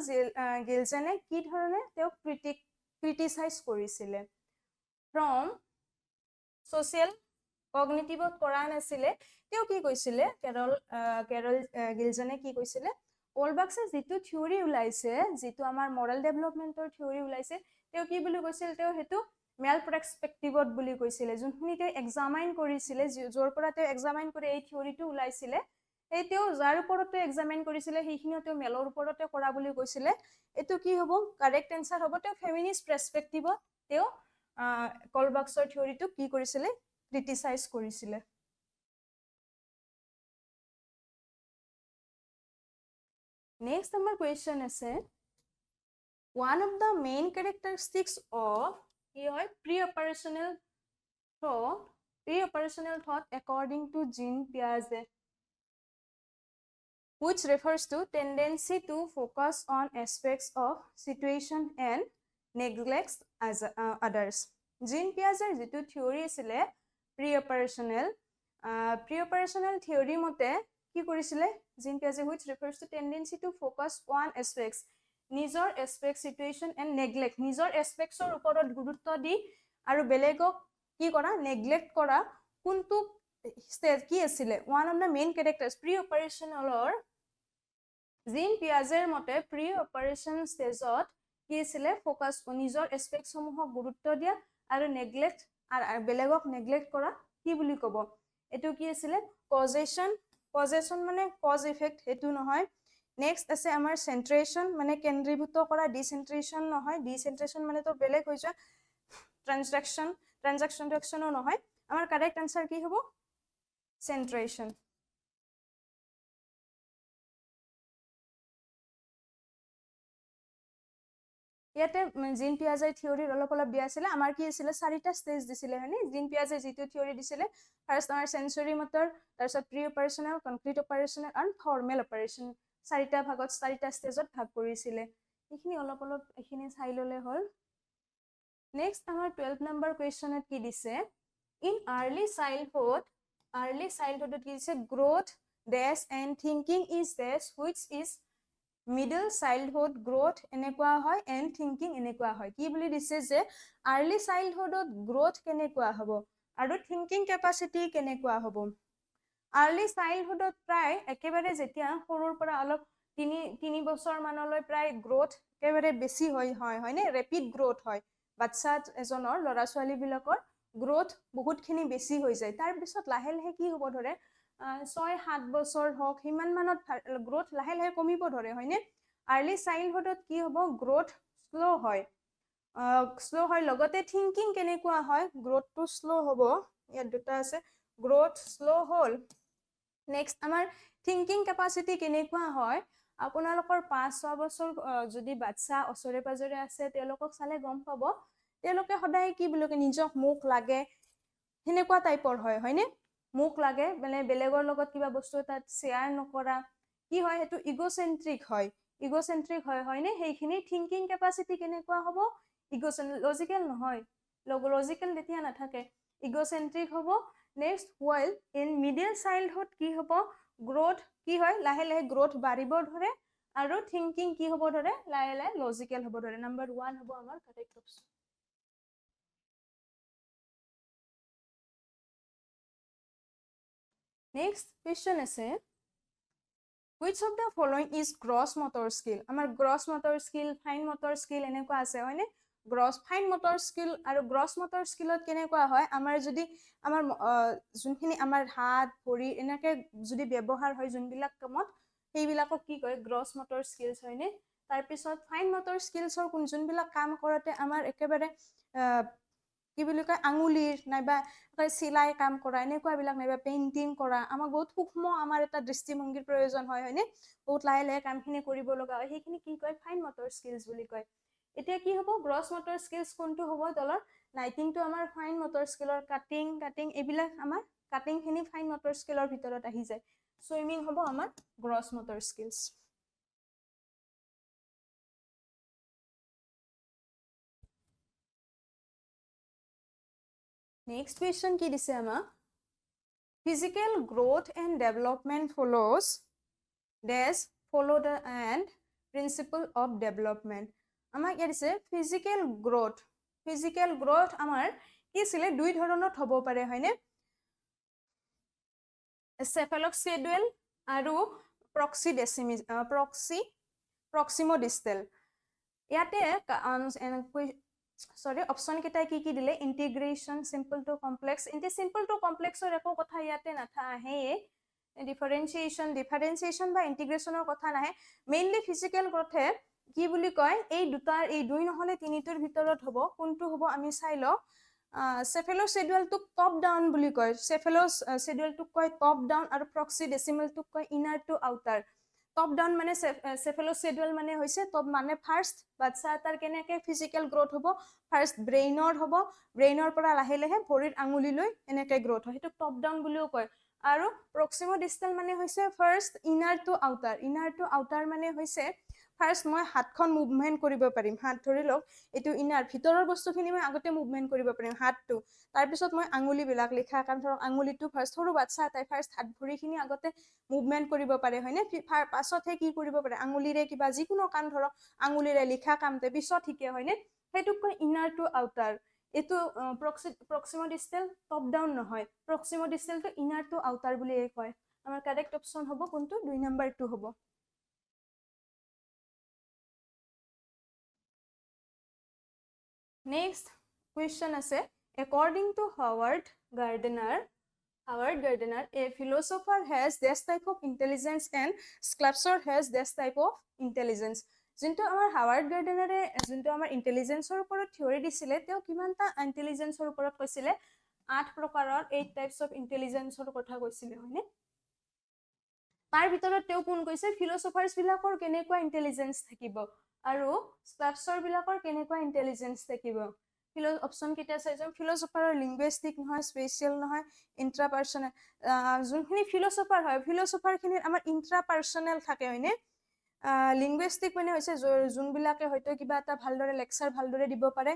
Gilgenে কি ধৰণে তেওঁ ক্ৰিটিসাইজ কৰিছিলে from social cognitive কৰা নাছিলে তেওঁ কি কৈছিলে Carol Gilgenে কি কৈছিলে কোলবাৰ্গছে যেটো থিওৰি উলাইছে যেটো আমাৰ মৰাল ডেভেলপমেন্টৰ থিওৰি উলাইছে তেওঁ কি বুলি কৈছিল তেওঁ হেতু মেল পাৰ্সপেক্টিভত বুলি কৈছিলে যোনখিনি তেওঁ এক্সামাইন কৰিছিলে জোৰ পৰা তেওঁ এক্সামাইন কৰি এই থিওৰিটো উলাইছিলে এই তেওঁ যাৰ ওপৰতে এক্সামাইন কৰিছিলে সেইখিনিও তেওঁ মেলৰ ওপৰতে কৰা বুলি কৈছিলে এটো কি হ'ব কাৰেক্ট আনসাৰ হ'ব তেওঁ ফেমিনিষ্ট পাৰ্সপেক্টিভত তেওঁ কোলবাৰ্গছৰ থিওৰিটো কি কৰিছিলে ক্ৰিটিসাইজ কৰিছিলে Next number question is one of the main characteristics of pre-operational thought according to Jean Piaget which refers to tendency to focus on aspects of situation and neglects as others. Jean Piaget যেটো theory আছিলে pre-operational theory মতে কি কৰিছিলে Jean Piaget which refers to tendency to focus on aspects নিজৰ aspect situation and neglect নিজৰ aspectsৰ ওপৰত গুৰুত্ব দি আৰু বেলেগক কি কৰা neglect কৰা কোনটো stage কি আছিলে one of the main characters pre-operationalৰ Jean Piagetৰ মতে pre-operation stageত কি আছিলে focus নিজৰ aspects সমূহক গুৰুত্ব দিয়া আৰু neglect আৰু বেলেগক neglect কৰা কি বুলি ক'ব এটো কি আছিলে causation মানে cause effect হেতু নহয় নেক্সট আছে আমাৰ সেন্ট্ৰেশন মানে কেন্দ্ৰীভূত কৰা ডিসেন্ট্ৰেশন নহয় ডিসেন্ট্ৰেশন মানে তো বেলেগ হৈ যায় ট্ৰানজাকশনও নহয় আমাৰ কাৰেক্ট আনসাৰ কি হ'ব সেন্ট্ৰেশন ইয়াতে জিন পিয়াজেৰ থিওৰিৰ অলপ দিয়া আছিল আমাৰ কি আছিল চাৰিটা স্টেজ দিছিল হয়নি জিন পিয়াজে যেটো থিওৰি দিছিল ফাৰ্স্ট আমাৰ সেন্সৰি মটৰ তাৰপিছত প্ৰি অপাৰেশনাল কনক্ৰিট অপাৰেশনাল আৰু ফৰ্মেল অপাৰেশন চাৰিটা ভাগত চাৰিটা স্টেজত ভাগ কৰিছিল এইখিনি অলপ এখিনি চাই ললে হল নেক্সট আমাৰ 12 নম্বৰ কুৱেশ্যনত কি দিছে ইন আৰ্লি চাইল্ডহুডত কি দিছে growth does and thinking is does which is middle childhood growth এনেকুৱা হয় এণ্ড থিংকিং এনেকুৱা হয় কি বুলি দিছে যে আৰ্লি চাইল্ডহুডত গ্ৰোথ কেনেকুৱা হ'ব আৰু থিংকিং কেপাচিটি কেনেকুৱা হ'ব আৰ্লি চাইল্ডহুডত প্ৰায় একেবাৰে যেতিয়া সৰুৰ পৰা অলপ তিনি বছৰ মানলৈ প্ৰায় গ্ৰোথ একেবাৰে বেছি হয়নে ৰেপিড গ্ৰোথ হয় বাচ্চা এজনৰ ল'ৰা ছোৱালীবিলাকৰ গ্ৰোথ বহুতখিনি বেছি হৈ যায় তাৰপিছত লাহে লাহে কি হ'ব ধৰে 6-7 বছৰ হওক সিমান মানত গ্ৰোথ লাহে লাহে কমিব ধৰে হয়নে আৰ্লি চাইল্ডহুডত কি হ'ব গ্ৰোথ শ্ল' হয় লগতে থিংকিং কেনেকুৱা হয় গ্ৰোথটো শ্ল' হ'ব ইয়াত দুটা আছে গ্ৰোথ শ্ল' হ'ল নেক্সট আমাৰ থিংকিং কেপাচিটি কেনেকুৱা হয় আপোনালোকৰ 5-6 বছৰ যদি বাচ্চা ওচৰে পাজৰে আছে তেওঁলোকক চালে গম পাব তেওঁলোকে সদায় কি বুলি কয় নিজক মুখ লাগে সেনেকুৱা টাইপৰ হয়নে মুখ লাগে মানে বেলেগৰ লগত কিবা বস্তু এটা শ্বেয়াৰ নকৰা কি হয় সেইটো ইগোচেন্ট্ৰিক হয় হয়নে সেইখিনি থিংকিং কেপাচিটি কেনেকুৱা হ'ব লজিকেল নহয় লজিকেল তেতিয়া নাথাকে ইগোচেন্ট্ৰিক হ'ব next while in middle childhood কি হ'ব গ্ৰোথ কি হয় লাহে লাহে গ্ৰোথ বাঢ়িব ধৰে আৰু থিংকিং কি হ'ব ধৰে লাহে লাহে লজিকেল হ'ব ধৰে নাম্বাৰ 1 হ'ব আমাৰ কাৰেক্ট অপচন নেক্সট কুৱেশ্যন আছে which of the following is gross motor skill আমাৰ gross motor skill fine motor skill এনেকুৱা আছে হয়নে ফাইন মটৰ স্কিল আৰু গ্ৰছ মটৰ স্কিলত কেনেকুৱা হয় আমাৰ যদি আমাৰ যোনখিনি আমাৰ হাত ভৰি এনেকে যদি ব্যৱহাৰ হয় যোনবিলাক কামত সেইবিলাকক কি কয় গ্ৰছ মটৰ স্কিলছ হয়নে তাৰপিছত ফাইন মটৰ স্কিলছৰ যোনবিলাক কাম কৰোঁতে আমাৰ একেবাৰে কি বুলি কয় আঙুলিৰ নাইবা চিলাই কাম কৰা এনেকুৱাবিলাক নাইবা পেইণ্টিং কৰা আমাক বহুত সূক্ষ্ম আমাৰ এটা দৃষ্টিভংগীৰ প্ৰয়োজন হয় হয়নে বহুত লাহে লাহে কামখিনি কৰিব লগা হয় সেইখিনি কি কয় ফাইন মটৰ স্কিলছ বুলি কয় এতিয়া কি হ'ব গ্ৰছ মটৰ স্কিলছ কোনটো হ'ব তলৰ নাইটিংটো আমাৰ ফাইন মটৰ স্কিলৰ কাটিং এইবিলাক আমাৰ কাটিংখিনি ফাইন মটৰ স্কিলৰ ভিতৰত আহি যায় সুইমিং হ'ব আমাৰ gross motor skills next question কি দিছে আমাক physical growth and development follow the and principle of development আমাক ইয়াত দিছে ফিজিকেল গ্ৰোথ আমাৰ কি আছিলে দুই ধৰণত হ'ব পাৰে হয়নে চেফেলক্সিডুৱেল আৰু প্ৰক্সিমোডিষ্টেল ইয়াতে অপশ্যন কেইটাই কি দিলে integration simple to complex simple to কমপ্লেক্সৰ একো কথা ইয়াতে নাথাকে ডিফাৰেঞ্চিয়েশ্যন বা ইণ্টিগ্ৰেশ্যনৰ কথা নাহে মেইনলি ফিজিকেল গ্ৰোথে কি বুলি কয় এই দুই নহলে তিনিটোৰ ভিতৰত হ'ব কোনটো হ'ব আমি চাই লওঁ চেফেলোচিডুৱেলটোক টপ ডাউন বুলি কয় চেফেলোচিডুৱেলটোক কয় টপ ডাউন আৰু প্ৰক্সিডেচিমেলটোক কয় inner to outer top down মানে চেফেলোচিডুৱেল মানে হৈছে টপ মানে ফাৰ্ষ্ট বাচ্চা এটাৰ কেনেকে ফিজিকেল গ্ৰোথ হ'ব ফাৰ্ষ্ট ব্ৰেইনৰ পৰা লাহে লাহে ভৰিৰ আঙুলিলৈ এনেকে গ্ৰোথ হয় সেইটো টপ ডাউন বুলিও কয় আৰু প্ৰক্সিমোডিষ্টেল মানে হৈছে ফাৰ্ষ্ট ইনাৰ টু আউটাৰ মানে হৈছে ফাৰ্ষ্ট মই হাতখন মুভমেণ্ট কৰিব পাৰিম হাত ধৰি লওক এইটো ইনাৰ ভিতৰৰ বস্তুখিনি মই আগতে মুভমেণ্ট কৰিব পাৰিম হাতটো তাৰপিছত মই আঙুলিবিলাক লিখা কাম ধৰক আঙুলিটো ফাৰ্ষ্ট সৰু বাচ্চা এটাই ফাৰ্ষ্ট হাত ভৰিখিনি আগতে মুভমেণ্ট কৰিব পাৰে হয়নে পাছতহে কি কৰিব পাৰে আঙুলিৰে কিবা যিকোনো কাম ধৰক আঙুলিৰে লিখা কামতে পিছত শিকে হয়নে সেইটোক কয় ইনাৰ টু আউটাৰ এইটো প্ৰক্সিমোডিষ্টেল টপ ডাউন নহয় প্ৰক্সিমোডিষ্টেলটো ইনাৰ টু আউটাৰ বুলিয়ে কয় আমাৰ কাৰেক্ট অপশ্যন হ'ব কোনটো 2 নম্বৰটো হ'ব নেক্সট কুৱেশ্যন আছে according to Howard Gardner a philosopher has this type of intelligence and sculptor has this type of intelligence যোনটো আমাৰ হাৱাৰ্ড গাৰ্ডেনাৰে যোনটো আমাৰ ইন্টেলিজেন্সৰ ওপৰত থিওৰি দিছিলে তেওঁ কিমানটা ইন্টেলিজেন্সৰ ওপৰত কৈছিলে 8 প্ৰকাৰৰ 8 টাইপস অফ ইন্টেলিজেন্সৰ কথা কৈছিলে হয়নে তাৰ ভিতৰত তেওঁ কোন কৈছে ফিলোসফাৰ্স বিলাকৰ কেনেকুৱা ইন্টেলিজেন্স থাকিব আৰু স্কাল্পচাৰ বিলাকৰ কেনেকুৱা ইন্টেলিজেন্স থাকিব অপশ্যন কেইটা চাইছো ফিলোসফাৰৰ লিংগুইষ্টিক নহয় স্পেশাল নহয় ইন্ট্ৰাপাৰ্সনেল যোনখিনি ফিলোসফাৰ হয় ফিলোসফাৰখিনিৰ আমাৰ ইন্ট্ৰাপাৰ্সনেল থাকে হয়নে লিংগুইষ্টিক মানে হৈছে যোনবিলাকে হয়তো কিবা এটা ভালদৰে লেকচাৰ ভালদৰে দিব পাৰে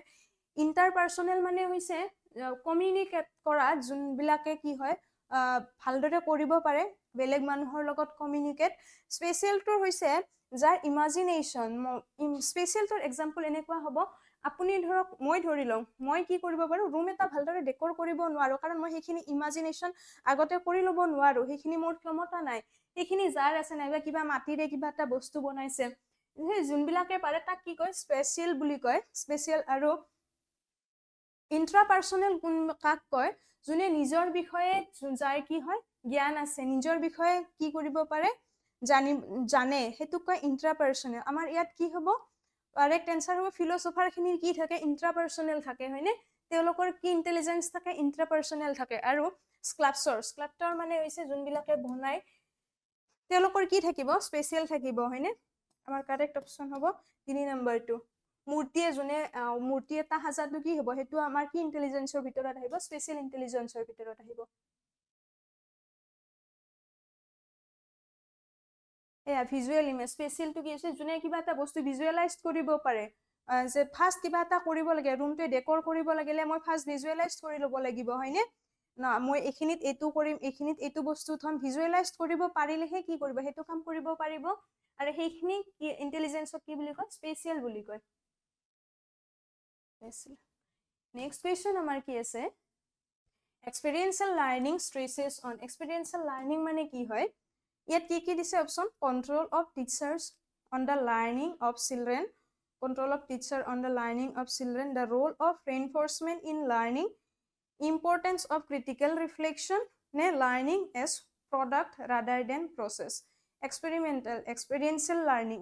ইণ্টাৰপাৰ্চনেল মানে হৈছে কমিউনিকেট কৰা যোনবিলাকে কি হয় ভালদৰে কৰিব পাৰে বেলেগ মানুহৰ লগত কমিউনিকেট স্পেচিয়েলটোৰ হৈছে যাৰ ইমাজিনেশ্যন স্পেচিয়েলটোৰ এক্সাম্পল এনেকুৱা হ'ব আপুনি ধৰক মই ধৰি লওঁ মই কি কৰিব পাৰোঁ ৰুম এটা ভালদৰে ডেকৰ কৰিব নোৱাৰোঁ কাৰণ মই সেইখিনি ইমাজিনেশ্যন আগতে কৰি ল'ব নোৱাৰোঁ সেইখিনি মোৰ ক্ষমতা নাই সেইখিনি যাৰ আছে নাইবা কিবা মাটিৰে কিবা এটা বস্তু বনাইছে সেই যোনবিলাকে পাৰে তাক কি কয় স্পেচিয়েল বুলি কয় স্পেচিয়েল আৰু ইন্ট্ৰাপাৰ্চনেল কাক কয় যোনে নিজৰ বিষয়ে যাৰ কি হয় জ্ঞান আছে নিজৰ বিষয়ে কি কৰিব পাৰে জানে সেইটোক কয় ইন্ট্ৰাপাৰ্চনেল আমাৰ ইয়াত কি হ'ব কাৰেক্ট এনসাৰ হ'ব ফিলচফাৰখিনিৰ কি থাকে ইন্ট্ৰাপাৰ্চনেল থাকে হয়নে তেওঁলোকৰ কি ইন্টেলিজেন্স থাকে ইন্ট্ৰাপাৰ্চনেল থাকে আৰু স্কাল্পচাৰ মানে হৈছে যোনবিলাকে বনায় তেওঁলোকৰ কি থাকিব স্পেচিয়েল থাকিব হয়নে আমাৰ কাৰেক্ট অপশ্যন হ'ব 3 নম্বৰটো মূৰ্তিয়ে যোনে মূৰ্তি এটা সাজাটো কি হ'ব সেইটো আমাৰ কি ইন্টেলিজেন্সৰ ভিতৰত আহিব স্পেচিয়েল ইন্টেলিজেন্সৰ ভিতৰত আহিব এয়া ভিজুৱেল ইমেজ স্পেচিয়েলটো কি হৈছে যোনে কিবা এটা বস্তু ভিজুৱেলাইজ কৰিব পাৰে যে ফাৰ্ষ্ট কিবা এটা কৰিব লাগে ৰুমটোৱে ডেকৰ কৰিব লাগিলে মই ফাৰ্ষ্ট ভিজুৱেলাইজ কৰি ল'ব লাগিব হয়নে না মই এইখিনিত এইটো কৰিম এইখিনিত এইটো বস্তু থম ভিজুৱেলাইজ কৰিব পাৰিলেহে কি কৰিব সেইটো কাম কৰিব পাৰিব আৰু সেইখিনি ইন্টেলিজেন্সক কি বুলি কয় স্পেচিয়েল বুলি কয় নেক্সট কুৱেশ্যন আমাৰ কি আছে এক্সপেৰিয়েন্সিয়েল লাৰ্নিং ষ্ট্ৰেছেছ অন এক্সপেৰিয়েন্সিয়েল লাৰ্নিং মানে কি হয় ইয়াত কি দিছে option control of teachers on the learning of children control of teacher on the learning of children, the role of reinforcement in learning, importance of critical reflection, learning as product rather than process. Experiential learning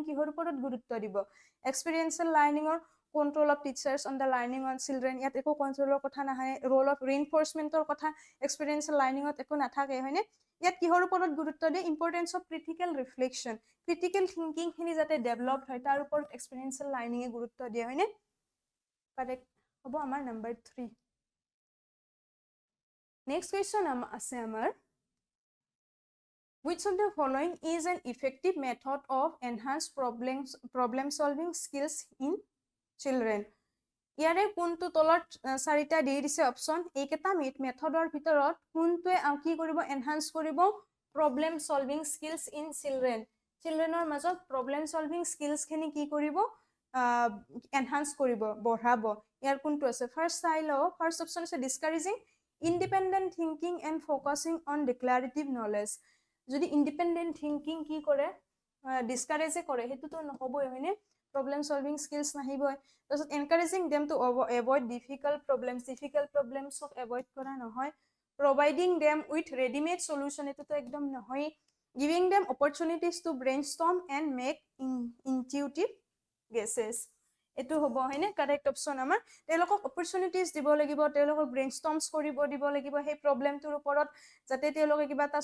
কিহৰ ওপৰত গুৰুত্ব দিব experiential learning or control of teachers on the learning on children ইয়াত একো কন্ট্ৰলৰ কথা নাহে role of reinforcementৰ কথা experiential learningত একো নাথাকে হয়নে ইয়াত কিহৰ ওপৰত গুৰুত্ব দিয়ে importance of critical reflection critical thinking খিনি যাতে ডেভেলপ হয় তাৰ ওপৰত এক্সপেৰিয়েন্সিয়েল লাৰ্নিঙে গুৰুত্ব দিয়ে হয়নে কাৰেক্ট হ'ব আমাৰ নম্বৰ 3 নেক্সট কুৱেশ্যন আছে আমাৰ which of the following is an effective method of enhanced problem solving skills in children ইয়াৰে কোনটো তলত চাৰিটা দি দিছে অপশ্যন এইকেইটা মেথডৰ ভিতৰত কোনটোৱে কি কৰিব এনহান্স কৰিব প্ৰবলেম সলভিং স্কিলছ ইন চিলড্ৰেনৰ মাজত প্ৰবলেম সলভিং স্কিলছখিনি কি কৰিব এনহান্স কৰিব বঢ়াব ইয়াৰ কোনটো আছে ফাৰ্ষ্ট চাই লও ফাৰ্ষ্ট অপশ্যন আছে discouraging independent thinking and focusing on declarative knowledge যদি ইণ্ডিপেণ্ডেণ্ট থিংকিং কি কৰে ডিসকাৰেজে কৰে সেইটোতো নহবই হয়নে problem solving skills nahiboy তাৰপিছত encouraging them to avoid difficult problems of avoid কৰা নহয় providing them with ready made solution এটো একদম নহয় giving them opportunities to brainstorm and make intuitive guesses এটো হ'ব হয়নে কাৰেক্ট অপশ্যন আমাৰ তেওঁলোকক opportunities দিব লাগিব তেওঁলোকক brainstorms কৰিব দিব লাগিব সেই প্ৰবলেমটোৰ ওপৰত যাতে তেওঁলোকে কিবা এটা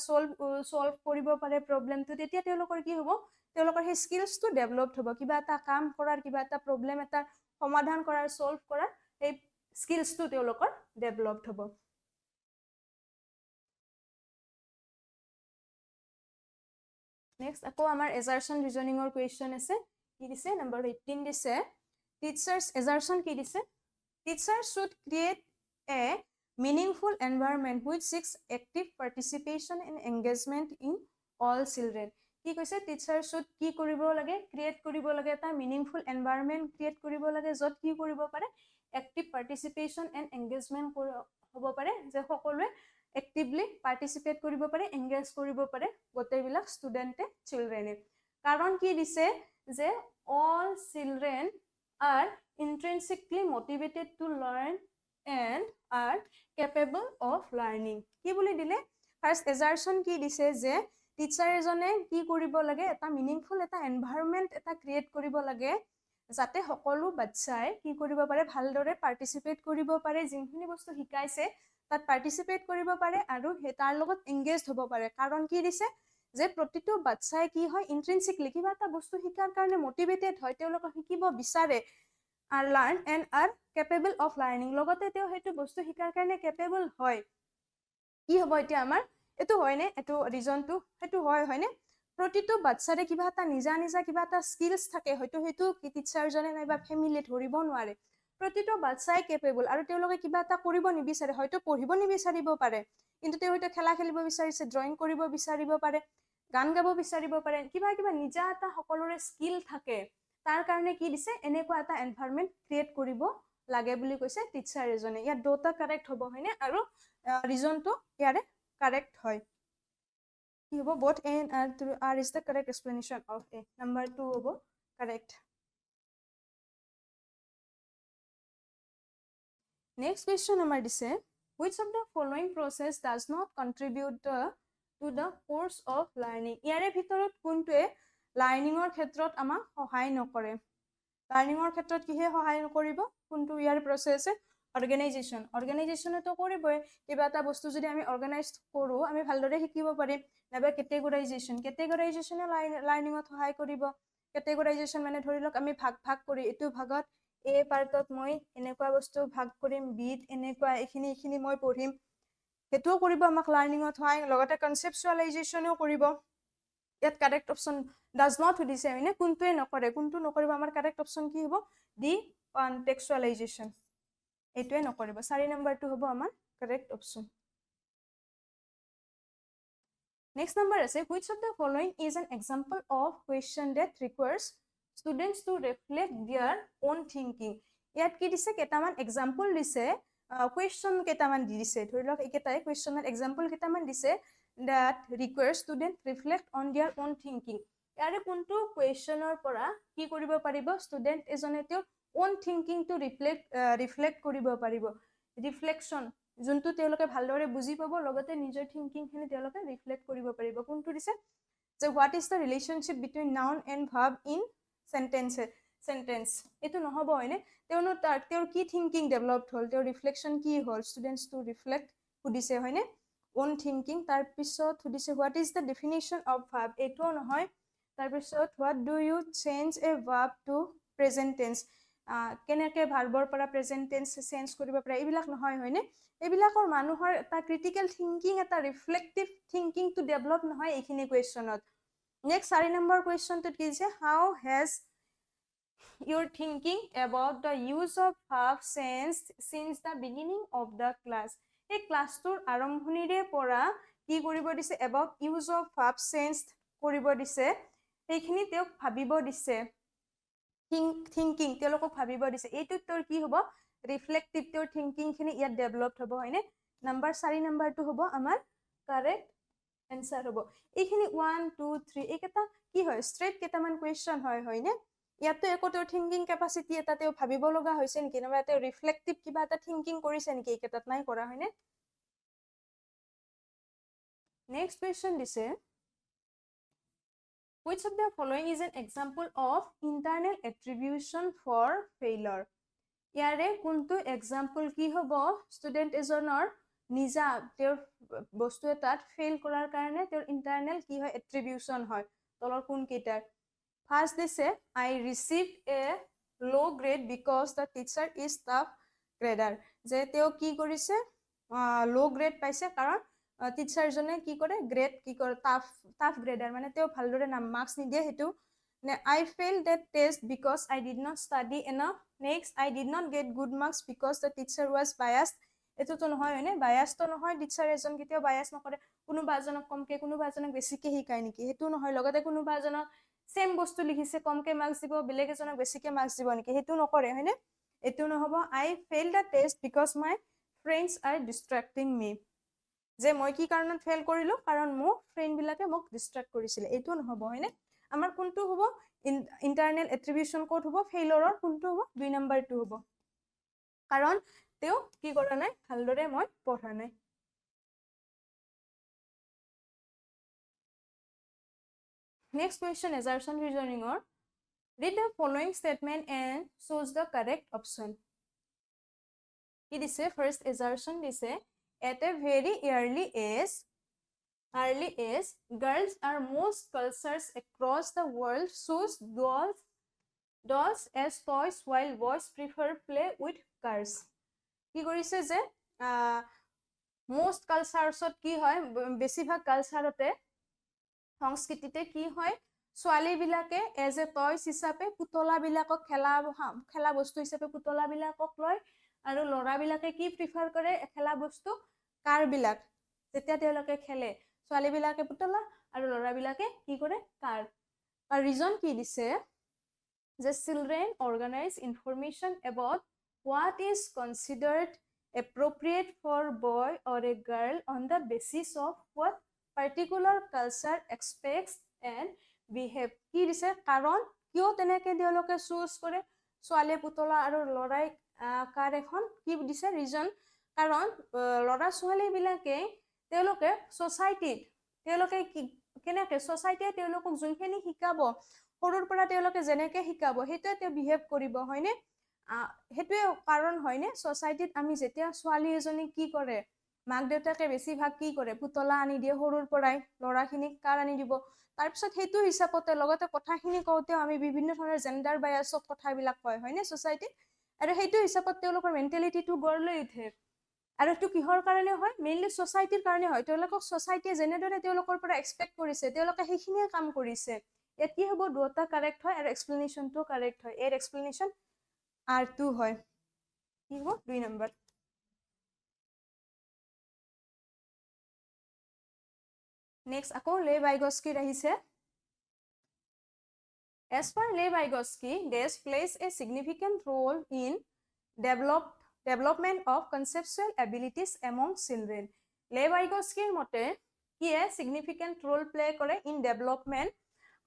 সলভ কৰিব পাৰে প্ৰবলেমটো তেতিয়া তেওঁলোকৰ কি হ'ব তেওঁলোকৰ সেই স্কিলছটো ডেভেলপড হ'ব কিবা এটা কাম কৰাৰ কিবা এটা প্ৰবলেম এটা সমাধান কৰাৰ সলভ কৰাৰ এই স্কিলছটো তেওঁলোকৰ ডেভেলপড হ'ব নেক্সট আকৌ আমাৰ এজাৰশন ৰিজনিংৰ কুৱেশ্যন আছে কি দিছে নম্বৰ 18 দিছে টিচাৰ্ছ এজাৰশন কি দিছে teachers should create a meaningful environment which seeks active participation and engagement in all children কি কৈছে টিচাৰ শুড কি কৰিব লাগে ক্ৰিয়েট কৰিব লাগে এটা মিনিংফুল এনভায়ৰনমেন্ট ক্ৰিয়েট কৰিব লাগে যত কি কৰিব পাৰে এক্টিভ পাৰ্টিসিপেশন এণ্ড এংগেজমেন্ট হ'ব পাৰে যে সকলোৱে এক্টিভলি পাৰ্টিসিপেট কৰিব পাৰে এংগেজ কৰিব পাৰে গোটেইবিলাক ষ্টুডেন্টে চিলড্ৰেনে কাৰণ কি দিছে যে all children are intrinsically motivated to learn and are capable of learning কি বুলি দিলে ফাৰ্স্ট এজাৰশন কি দিছে যে টিচাৰ এজনে কি কৰিব লাগে এটা মিনিংফুল এটা এনভায়ৰনমেন্ট এটা ক্ৰিয়েট কৰিব লাগে যাতে সকলো বাচ্চাই কি কৰিব পাৰে ভালদৰে পাৰ্টিসিপেট কৰিব পাৰে যিখিনি বস্তু শিকাইছে তাত পাৰ্টিসিপেট কৰিব পাৰে আৰু তাৰ লগত এংগেজড হ'ব পাৰে কাৰণ কি দিছে যে প্ৰতিটো বাচ্চাই কি হয় ইন্ট্ৰিনসিকলি কিবা এটা বস্তু শিকাৰ কাৰণে মোটিভেটেড হয় তেওঁলোক শিকিব বিচাৰে are learn and are capable of learning লগতে তেও হেতু বস্তু শিকাৰ কাৰণে কেপেবল হয় কি হ'ব এতিয়া আমাৰ এটো হয়নে এটো ৰিজনটো হেতু হয়নে প্ৰতিটো বাচ্চাৰে কিবা এটা নিজা কিবা এটা স্কিলছ থাকে হয়তো হেতু টিচাৰ জনে নাইবা ফ্যামিলি ধৰিব নোৱাৰে প্ৰতিটো বাচ্চাই কেপেবল আৰু তেওঁলোকে কিবা এটা কৰিব নিবিচাৰে হয়তো পঢ়িব নিবিচাৰিব পাৰে কিন্তু তেওঁ হয়তো খেলা খেলিব বিচাৰিছে ড্ৰয়িং কৰিব বিচাৰিব পাৰে গান গাব বিচাৰিব পাৰে কিবা কিবা নিজা এটা সকলোৰে স্কিল থাকে তাৰ কাৰণে কি দিছে এনেকুৱা এটা এনভাইৰনমেন্ট ক্ৰিয়েট কৰিব লাগে বুলি কৈছে টিচাৰ এজনে ইয়াত দুটা কাৰেক্ট হ'ব হয়নে আৰু ৰিজনটো ইয়াৰে কাৰেক্ট হয় কি হ'ব both A and R is the correct explanation of A number 2 হ'ব correct next question আমাৰ দিছে which of the following process does not contribute to the course of learning ইয়াৰে ভিতৰত কোনটোৱে লাৰ্নিংৰ ক্ষেত্ৰত আমাক সহায় নকৰে লাৰ্নিংৰ ক্ষেত্ৰত কিহে সহায় নকৰিব কোনটো ইয়াৰ প্ৰসেস অৰ্গানাইজেশ্যনটো কৰিবই কিবা এটা বস্তু যদি আমি অৰ্গানাইজ কৰো আমি ভালদৰে শিকিব পাৰিম নাইবা কেটেগৰাইজেশ্যনে লাৰ্নিংত সহায় কৰিব কেটেগৰাইজেশ্যন মানে ধৰি লওক আমি ভাগ ভাগ কৰি এইটো ভাগত এ পাৰ্টত মই এনেকুৱা বস্তু ভাগ কৰিম বিত এনেকুৱা এইখিনি মই পঢ়িম হেতুও কৰিব আমাক লাৰ্নিংত সহায় লগতে কনসেপচুৱেলাইজেশ্যনও কৰিব ইয়াত কাৰেক্ট অপচন ডাজ নট দিছে হয়নে কোনটোৱে নকৰে কোনটো নকৰিব আমাৰ কাৰেক্ট অপচন কি হ'ব ডি কনটেক্সচুৱেলাইজেশ্যন এইটোৱে নকৰিব 4 নম্বৰটো হ'ব আমাৰ কাৰেক্ট অপচন next number আছে which of the following is an example of question that requires students to reflect their own thinking ইয়াত কি দিছে কেটামান এক্সাম্পল দিছে question কেটামান দিছে ধৰি লওক একেটাই questioner example কেটামান দিছে that requires student reflect on their own thinking ইয়াৰে কোনটো questioner পৰা কি কৰিব পাৰিব student এজনে তেওঁৰ own thinking to reflect কৰিব পাৰিব reflection যোনটো তেওঁলোকে ভালদৰে বুজি পাব লগতে নিজৰ থিংকিং খিনি তেওঁলোকে ৰিফ্লেক্ট কৰিব পাৰিব কোনটো দিছে যে what is the relationship between noun and verb in sentence এটো নহব হয়নে তেওঁৰ কি থিংকিং ডেভেলপড হ'ল তেওঁৰ ৰিফ্লেকশন কি হ'ল ষ্টুডেন্টস টু ৰিফ্লেক্ট সুধিছে হয়নে ওন থিংকিং তাৰ পিছত সুধিছে what is the definition of verb এটো নহয় তাৰ পিছত what do you change a verb to present tense কেনেকে ভাৰ্বৰ পৰা প্ৰেজেন্ট টেন্স চেঞ্জ কৰিব পাৰে এইবিলাক নহয় হয়নে এইবিলাকৰ মানুহৰ এটা ক্ৰিটিকেল থিংকিং এটা ৰিফ্লেক্টিভ থিংকিং টু ডেভেলপ নহয় এইখিনি কুৱেশ্যনত নেক্সট 4 নম্বৰ কুৱেশ্যনটোত কি দিছে হাউ has your thinking about the use of verb changed since the beginning of the class এই ক্লাছটোৰ আৰম্ভণিৰে পৰা কি কৰিব দিছে about use of verb changed কৰিব দিছে এইখিনি তেওঁক ভাবিব দিছে থিংকিং তেওঁলোকক ভাবিব দিছে এইটো তোৰ কি হ'ব ৰিফ্লেক্টিভ তোৰ থিংকিং খিনি ইয়াত ডেভেলপড হ'ব হয়নে নাম্বাৰ 4 নম্বৰটো হ'ব আমাৰ কাৰেক্ট এনসাৰ হ'ব এইখিনি 1 2 3 এইকেটা কি হয় স্ট্ৰেট কেটামান কুৱেশ্যন হয় হয়নে ইয়াতে একোটো থিংকিং ক্যাপাসিটি এটা তেও ভাবিব লগা হৈছে নেকি নবা তেও ৰিফ্লেক্টিভ কিবা এটা থিংকিং কৰিছে নেকি এইকেটাত নাই কৰা হয়নে নেক্সট কুৱেশ্যন দিছে which of the following is an example of internal attribution for failure ইয়াৰে কোনটো এক্সাম্পল কি হ'ব ষ্টুডেন্ট এজনৰ নিজা তেওঁৰ বস্তু এটাত ফেইল কৰাৰ কাৰণে তেওঁৰ ইন্টাৰনেল কি হয় এট্ৰিবিউশন হয় তলৰ কোন কেইটাৰ ফাৰ্স্ট দিছে I received a low grade because the teacher is tough grader যে তেওঁ কি কৰিছে লো গ্ৰেড পাইছে কাৰণ টিচাৰ জনে কি কৰে গ্ৰেড কি কৰে টাফ গ্ৰেডাৰ মানে তেওঁ ভালদৰে মাৰ্কস নিদিয়ে হেতু I failed that test because I did not study enough next I did not get good marks because the teacher was biased এটো তো নহয় হয়নে বায়াস তো নহয় টিচাৰ এজন কিতেও বায়াস নকৰে কোনোবা এজনক কমকে কোনোবা এজনক বেছিকে শিকায় নেকি হেতু নহয় লগতে কোনোবা এজনক সেম বস্তু লিখিছে কমকে মাৰ্কস দিব বেলেগ এজনক বেছিকে মাৰ্কস দিব নেকি হেতু নকৰে হয়নে এটো নহব I failed the test because my friends are distracting me যে মই কি কাৰণত ফেল কৰিলো কাৰণ মোৰ ফ্ৰেন্ড বিলাকে মোক ডিস্ট্ৰাক্ট কৰিছিল এটো নহব হয়নে আমাৰ কোনটো হ'ব ইন্টাৰনেল এট্ৰিবিউশন কোড হ'ব ফেইলৰৰ কোনটো হ'ব 2 নম্বৰটো হ'ব কাৰণ তেও কি কৰা নাই ভালদৰে মই পঢ়া নাই next question assertion reasoning or read the following statement and choose the correct option কি দিছে first assertion দিছে at a very early age girls are most cultures across the world choose dolls as toys while boys prefer play with cars কি কৰিছে যে most culturesত কি হয় বেছিভাগ কালচাৰতে সংস্কৃতিতে কি হয় ছোৱালী বিলাকে এজ এ টয়স হিচাপে পুতলা বিলাকক খেলা বস্তু হিচাপে পুতলা বিলাকক লয় আৰু ল'ৰা বিলাকে কি প্ৰিফাৰ কৰে খেলা বস্তু কাৰ বিলাক যেতিয়া তেওঁলোকে খেলে ছোৱালী বিলাকে পুতলা আৰু ল'ৰা বিলাকে কি কৰে কাৰ আৰু ৰিজন কি দিছে যে children organize information about what is considered appropriate for boy or a girl on the basis of what particular culture expects and behave কি দিছে কাৰণ কিয় তেনেকে তেওঁলোকে চুজ কৰে ছোৱালী পুতলা আৰু ল'ৰাই কাৰ এখন কি দিছে ৰিজন কাৰণ ল'ৰা ছোৱালী বিলাকে তেওঁলোকে সোসাইটিত তেওঁলোকে কেনেকে সোসাইটিয়ে তেওঁলোকক যোনখিনি শিকাব সৰুৰ পৰা তেওঁলোকে যেনেকে শিকাব সেইটোৱে তেওঁ বিহেভ কৰিব হয়নে সেইটোৱে কাৰণ হয়নে সোসাইটিত আমি যেতিয়া ছোৱালী এজনী কি কৰে মাক দেউতাকে বেছিভাগ কি কৰে পুতলা আনি দিয়ে সৰুৰ পৰাই ল'ৰাখিনিক কাৰ আনি দিব তাৰপিছত সেইটো হিচাপতে লগতে কথাখিনি কওঁতেও আমি বিভিন্ন ধৰণৰ জেণ্ডাৰ বায়াছত কথাবিলাক কয় হয়নে সোসাইটিত আৰু সেইটো হিচাপত তেওঁলোকৰ মেণ্টেলিটিটো গঢ় লৈ উঠে আৰু এইটো কিহৰ কাৰণে হয় মেইনলি সোসাইটিৰ কাৰণে হয় তেওঁলোকক সোসাইটিয়ে যেনেদৰে তেওঁলোকৰ পৰা এক্সপেক্ট কৰিছে তেওঁলোকে সেইখিনিয়ে কাম কৰিছে ইয়াত কি হ'ব দুটা কাৰেক্ট হয় আৰু এক্সপ্লেনেশ্যনটো কাৰেক্ট হয় এৰ এক্সপ্লেনেশ্যন R2 হয় কি হ'ব 2 নম্বৰ নেক্সট আকৌ লে ভাইগস্কিৰ আহিছে As per Lev Vygotsky, this plays a significant role in development of conceptual abilities among children. Lev Vygotskyৰ মতে কি significant role play কৰে in development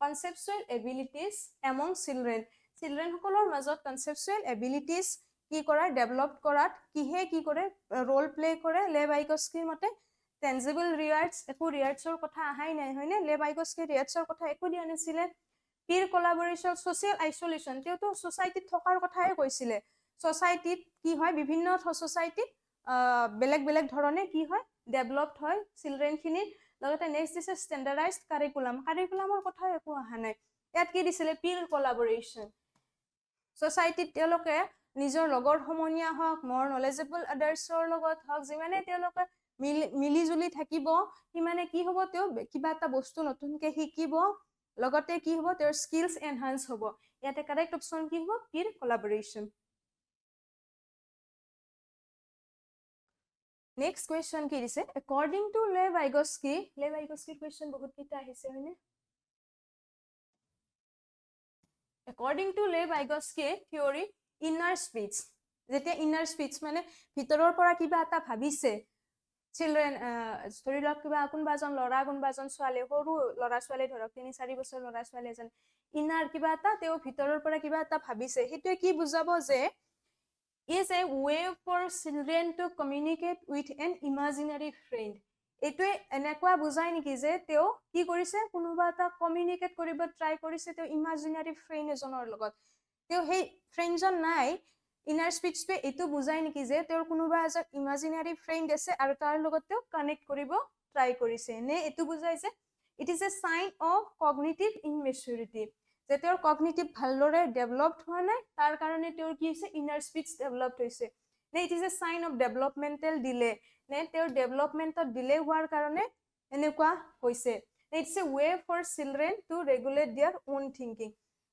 conceptual abilities among children. Children সকলৰ মাজত conceptual abilities কি কৰে develop কৰাত কিহে কি কৰে role play কৰে Lev Vygotskyৰ মতে tangible rewards একো rewardsৰ কথা আহাই নাই হয়নে Lev Vygotskyৰ rewardsৰ কথা একো দিয়া নাছিলে peer collaboration social isolation তেওতো সোসাইটিত থকাৰ কথাই কৈছিলে সোসাইটিত কি হয় বিভিন্ন সোসাইটিত বেলেগ বেলেগ ধৰণে কি হয় ডেভেলপড হয় চিলড্ৰেন খিনি লগতে নেক্সট দিছে স্ট্যান্ডাৰ্ডাইজড কাৰিকুলামৰ কথা একো আহা নাই ইয়াত কি দিছিলে peer collaboration সোসাইটিত তেওঁলোকে নিজৰ লগৰ সমনীয়া হওক more knowledgeable othersৰ লগত হওক যিমানে তেওঁলোকে মিলি জুলি থাকিব সিমানে কি হ'ব তেওঁ কিবা এটা বস্তু নতুনকে শিকিব লগতে কি হ'ব তেওঁৰ স্কিলছ এনহান্স হ'ব ইয়াতে কাৰেক্ট অপচন কি হ'ব peer collaboration নেক্সট কোৱেশ্চন কি দিছে according to Lev Vygotsky question বহুত কিটা আহিছে হয়নে according to Lev Vygotsky theory inner speech যেতিয়া inner speech মানে ভিতৰৰ পৰা কিবা এটা ভাবিছে চিলড্ৰেন ধৰি লওক কিবা কোনোবা এজন ল'ৰা কোনোবা এজন ছোৱালী সৰু ল'ৰা ছোৱালী ধৰক 3-4 বছৰ ল'ৰা ছোৱালী এজন ইনাৰ কিবা এটা তেওঁ ভিতৰৰ পৰা কিবা এটা ভাবিছে সেইটোৱে কি বুজাব যে is a way for children to communicate with an imaginary friend এইটোৱে এনেকুৱা বুজাই নেকি যে তেওঁ কি কৰিছে কোনোবা এটা কমিউনিকেট কৰিব ট্ৰাই কৰিছে তেওঁ ইমাজিনাৰী ফ্ৰেণ্ড এজনৰ লগত তেওঁ সেই ফ্ৰেণ্ডজন নাই ইনাৰ স্পিচটো এইটো বুজাই নেকি যে তেওঁৰ কোনোবা এজন ইমাজিনাৰী ফ্ৰেণ্ড আছে আৰু তাৰ লগত তেওঁ কানেক্ট কৰিব ট্ৰাই কৰিছে নে এইটো বুজাই যে it is a sign of cognitive immaturity যে তেওঁৰ কগনিটিভ ভালদৰে ডেভেলপড হোৱা নাই তাৰ কাৰণে তেওঁৰ কি হৈছে ইনাৰ স্পিচ ডেভেলপড হৈছে নে it is a sign of developmental delay নে তেওঁৰ ডেভেলপমেন্টত ডিলে হোৱাৰ কাৰণে এনেকুৱা হৈছে it's a way for children to regulate their own thinking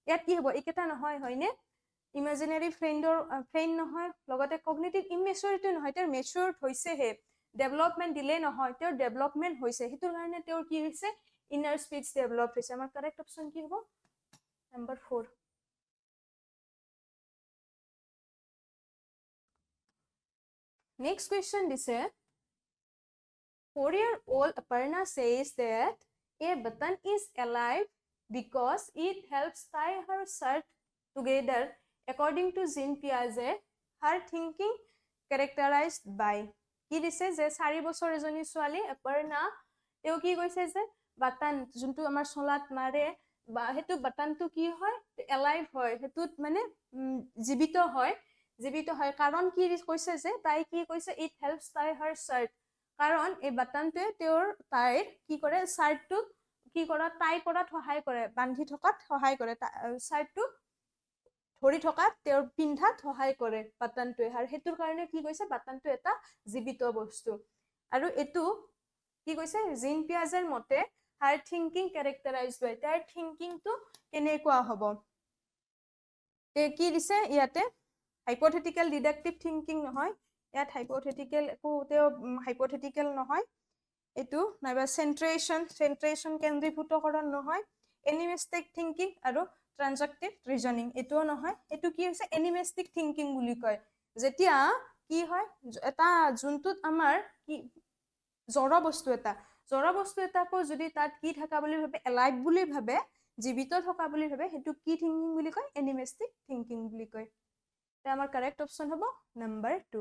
ইয়াত কি হ'ব একেটা নহয় হয়নে ইমাজিনাৰী ফ্ৰেণ্ড নহয় লগতে কগনিটিভ ইমেচুৰিটি নহয় তেওঁৰ মেচুৰড হৈছেহে ডেভেলপমেন্ট ডিলে নহয় তেওঁৰ ডেভেলপমেন্ট হৈছে সেইটোৰ কাৰণে তেওঁৰ কি হৈছে ইনাৰ স্পিচ ডেভেলপ হৈছে আমাৰ কাৰেক্ট অপচন কি হ'ব Number 4. Next question is 4-year-old Aparna says that a button is alive because it helps tie her shirt together. According to Jean Piaget, her thinking characterized by কি দিছে যে 4 বছৰ এজনী ছোৱালী Aparna তেওঁ কি কৈছে যে বাটন যোনটো আমাৰ চলাত মাৰে বা হেতু বাটনটো কি হয় এলাইভ হয় হেতুত মানে জীবিত হয় কাৰণ কি কৈছে যে তাই কি কৈছে it helps tie her shirt কাৰণ এই বাটনটোৱে তেওঁৰ তাইৰ কি কৰে শাৰ্টটো কি কৰা টাই কৰাত সহায় কৰে বান্ধি থকাত সহায় কৰে শাৰ্টটো ধৰি থকাত তেওঁৰ পিন্ধাত সহায় কৰে বাটনটোৱে আৰু হেতুৰ কাৰণে কি কৈছে বাটনটো এটা জীবিত বস্তু আৰু এটো কি কৈছে জিন পিয়াজেৰ মতে her thinking characterized by তাৰ থিংকিংটো কেনেকুৱা হ'ব কি দিছে ইয়াতে hypothetical deductive thinking নহয় ইয়াত hypothetical একোতেও hypothetical নহয় এটো নাইবা centration কেন্দ্ৰীভূতকৰণ নহয় animistic thinking আৰু transactive reasoning এটোও নহয় এটো কি হৈছে animistic thinking বুলি কয় যেতিয়া কি হয় এটা যোনটোত আমাৰ কি জড় বস্তু এটাকো যদি তাত কি থাকা বুলি ভাবে alive বুলি ভাবে জীৱিত থকা বুলি ভাবে হেতু কি thinking বুলি কয় animistic thinking বুলি কয় তে আমাৰ কাৰেক্ট অপচন হ'ব নাম্বাৰ 2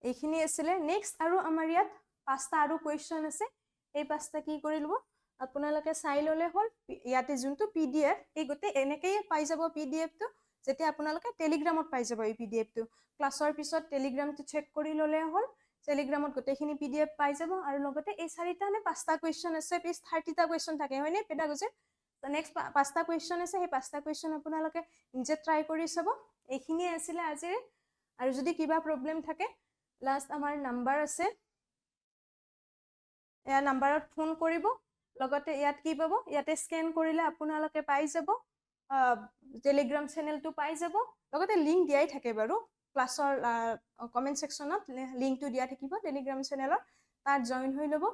এইখিনি আছিলে নেক্সট আৰু আমাৰ ইয়াত পাঁচটা আৰু কোৱেশ্চন আছে এই পাঁচটা কি কৰি লব আপোনালোকে চাই ললে হল ইয়াতে যোনটো পিডিএফ এই গতে এনেকৈ পাই যাব পিডিএফ টো যেতে আপোনালোকে টেলিগ্ৰামত পাই যাব এই পিডিএফ টো ক্লাছৰ পিছত টেলিগ্ৰামটো চেক কৰি ললে হল টেলিগ্ৰামত গটেখিনি পিডিএফ পাই যাব আৰু লগতে এই চাৰিটা নে পাঁচটা কোৱেশ্চন আছে পিছ 30টা কোৱেশ্চন থাকে হয়নে পেডাগজি নেক্সট পাঁচটা কোৱেশ্চন আছে সেই পাঁচটা কোৱেশ্চন আপোনালোকে নিজে ট্ৰাই কৰি চাব এইখিনি আছিল আজি আৰু যদি কিবা প্ৰবলেম থাকে লাষ্ট আমাৰ নাম্বাৰ আছে এয়া নাম্বাৰত ফোন কৰিব লগতে ইয়াত কি পাব ইয়াতে স্ক্যান কৰিলে আপোনালোকে পাই যাব টেলিগ্ৰাম চেনেলটো পাই যাব লগতে লিংক দিয়াই থাকে বাৰু ক্লাছৰ কমেন্ট সেকশনত লিংকটো দিয়া থাকিব টেলিগ্ৰাম চেনেলৰ তাত জয়েন হৈ লব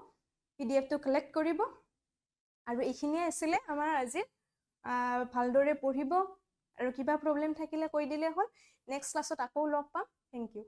পিডিএফটো কালেক্ট কৰিব আৰু এইখিনিয়ে আছিল আমাৰ আজি ভালদৰে পঢ়িব আৰু কিবা প্ৰবলেম থাকিলে কৈ দিলে হ'ল নেক্সট ক্লাছত আকৌ লগ পাম থ্যাংক ইউ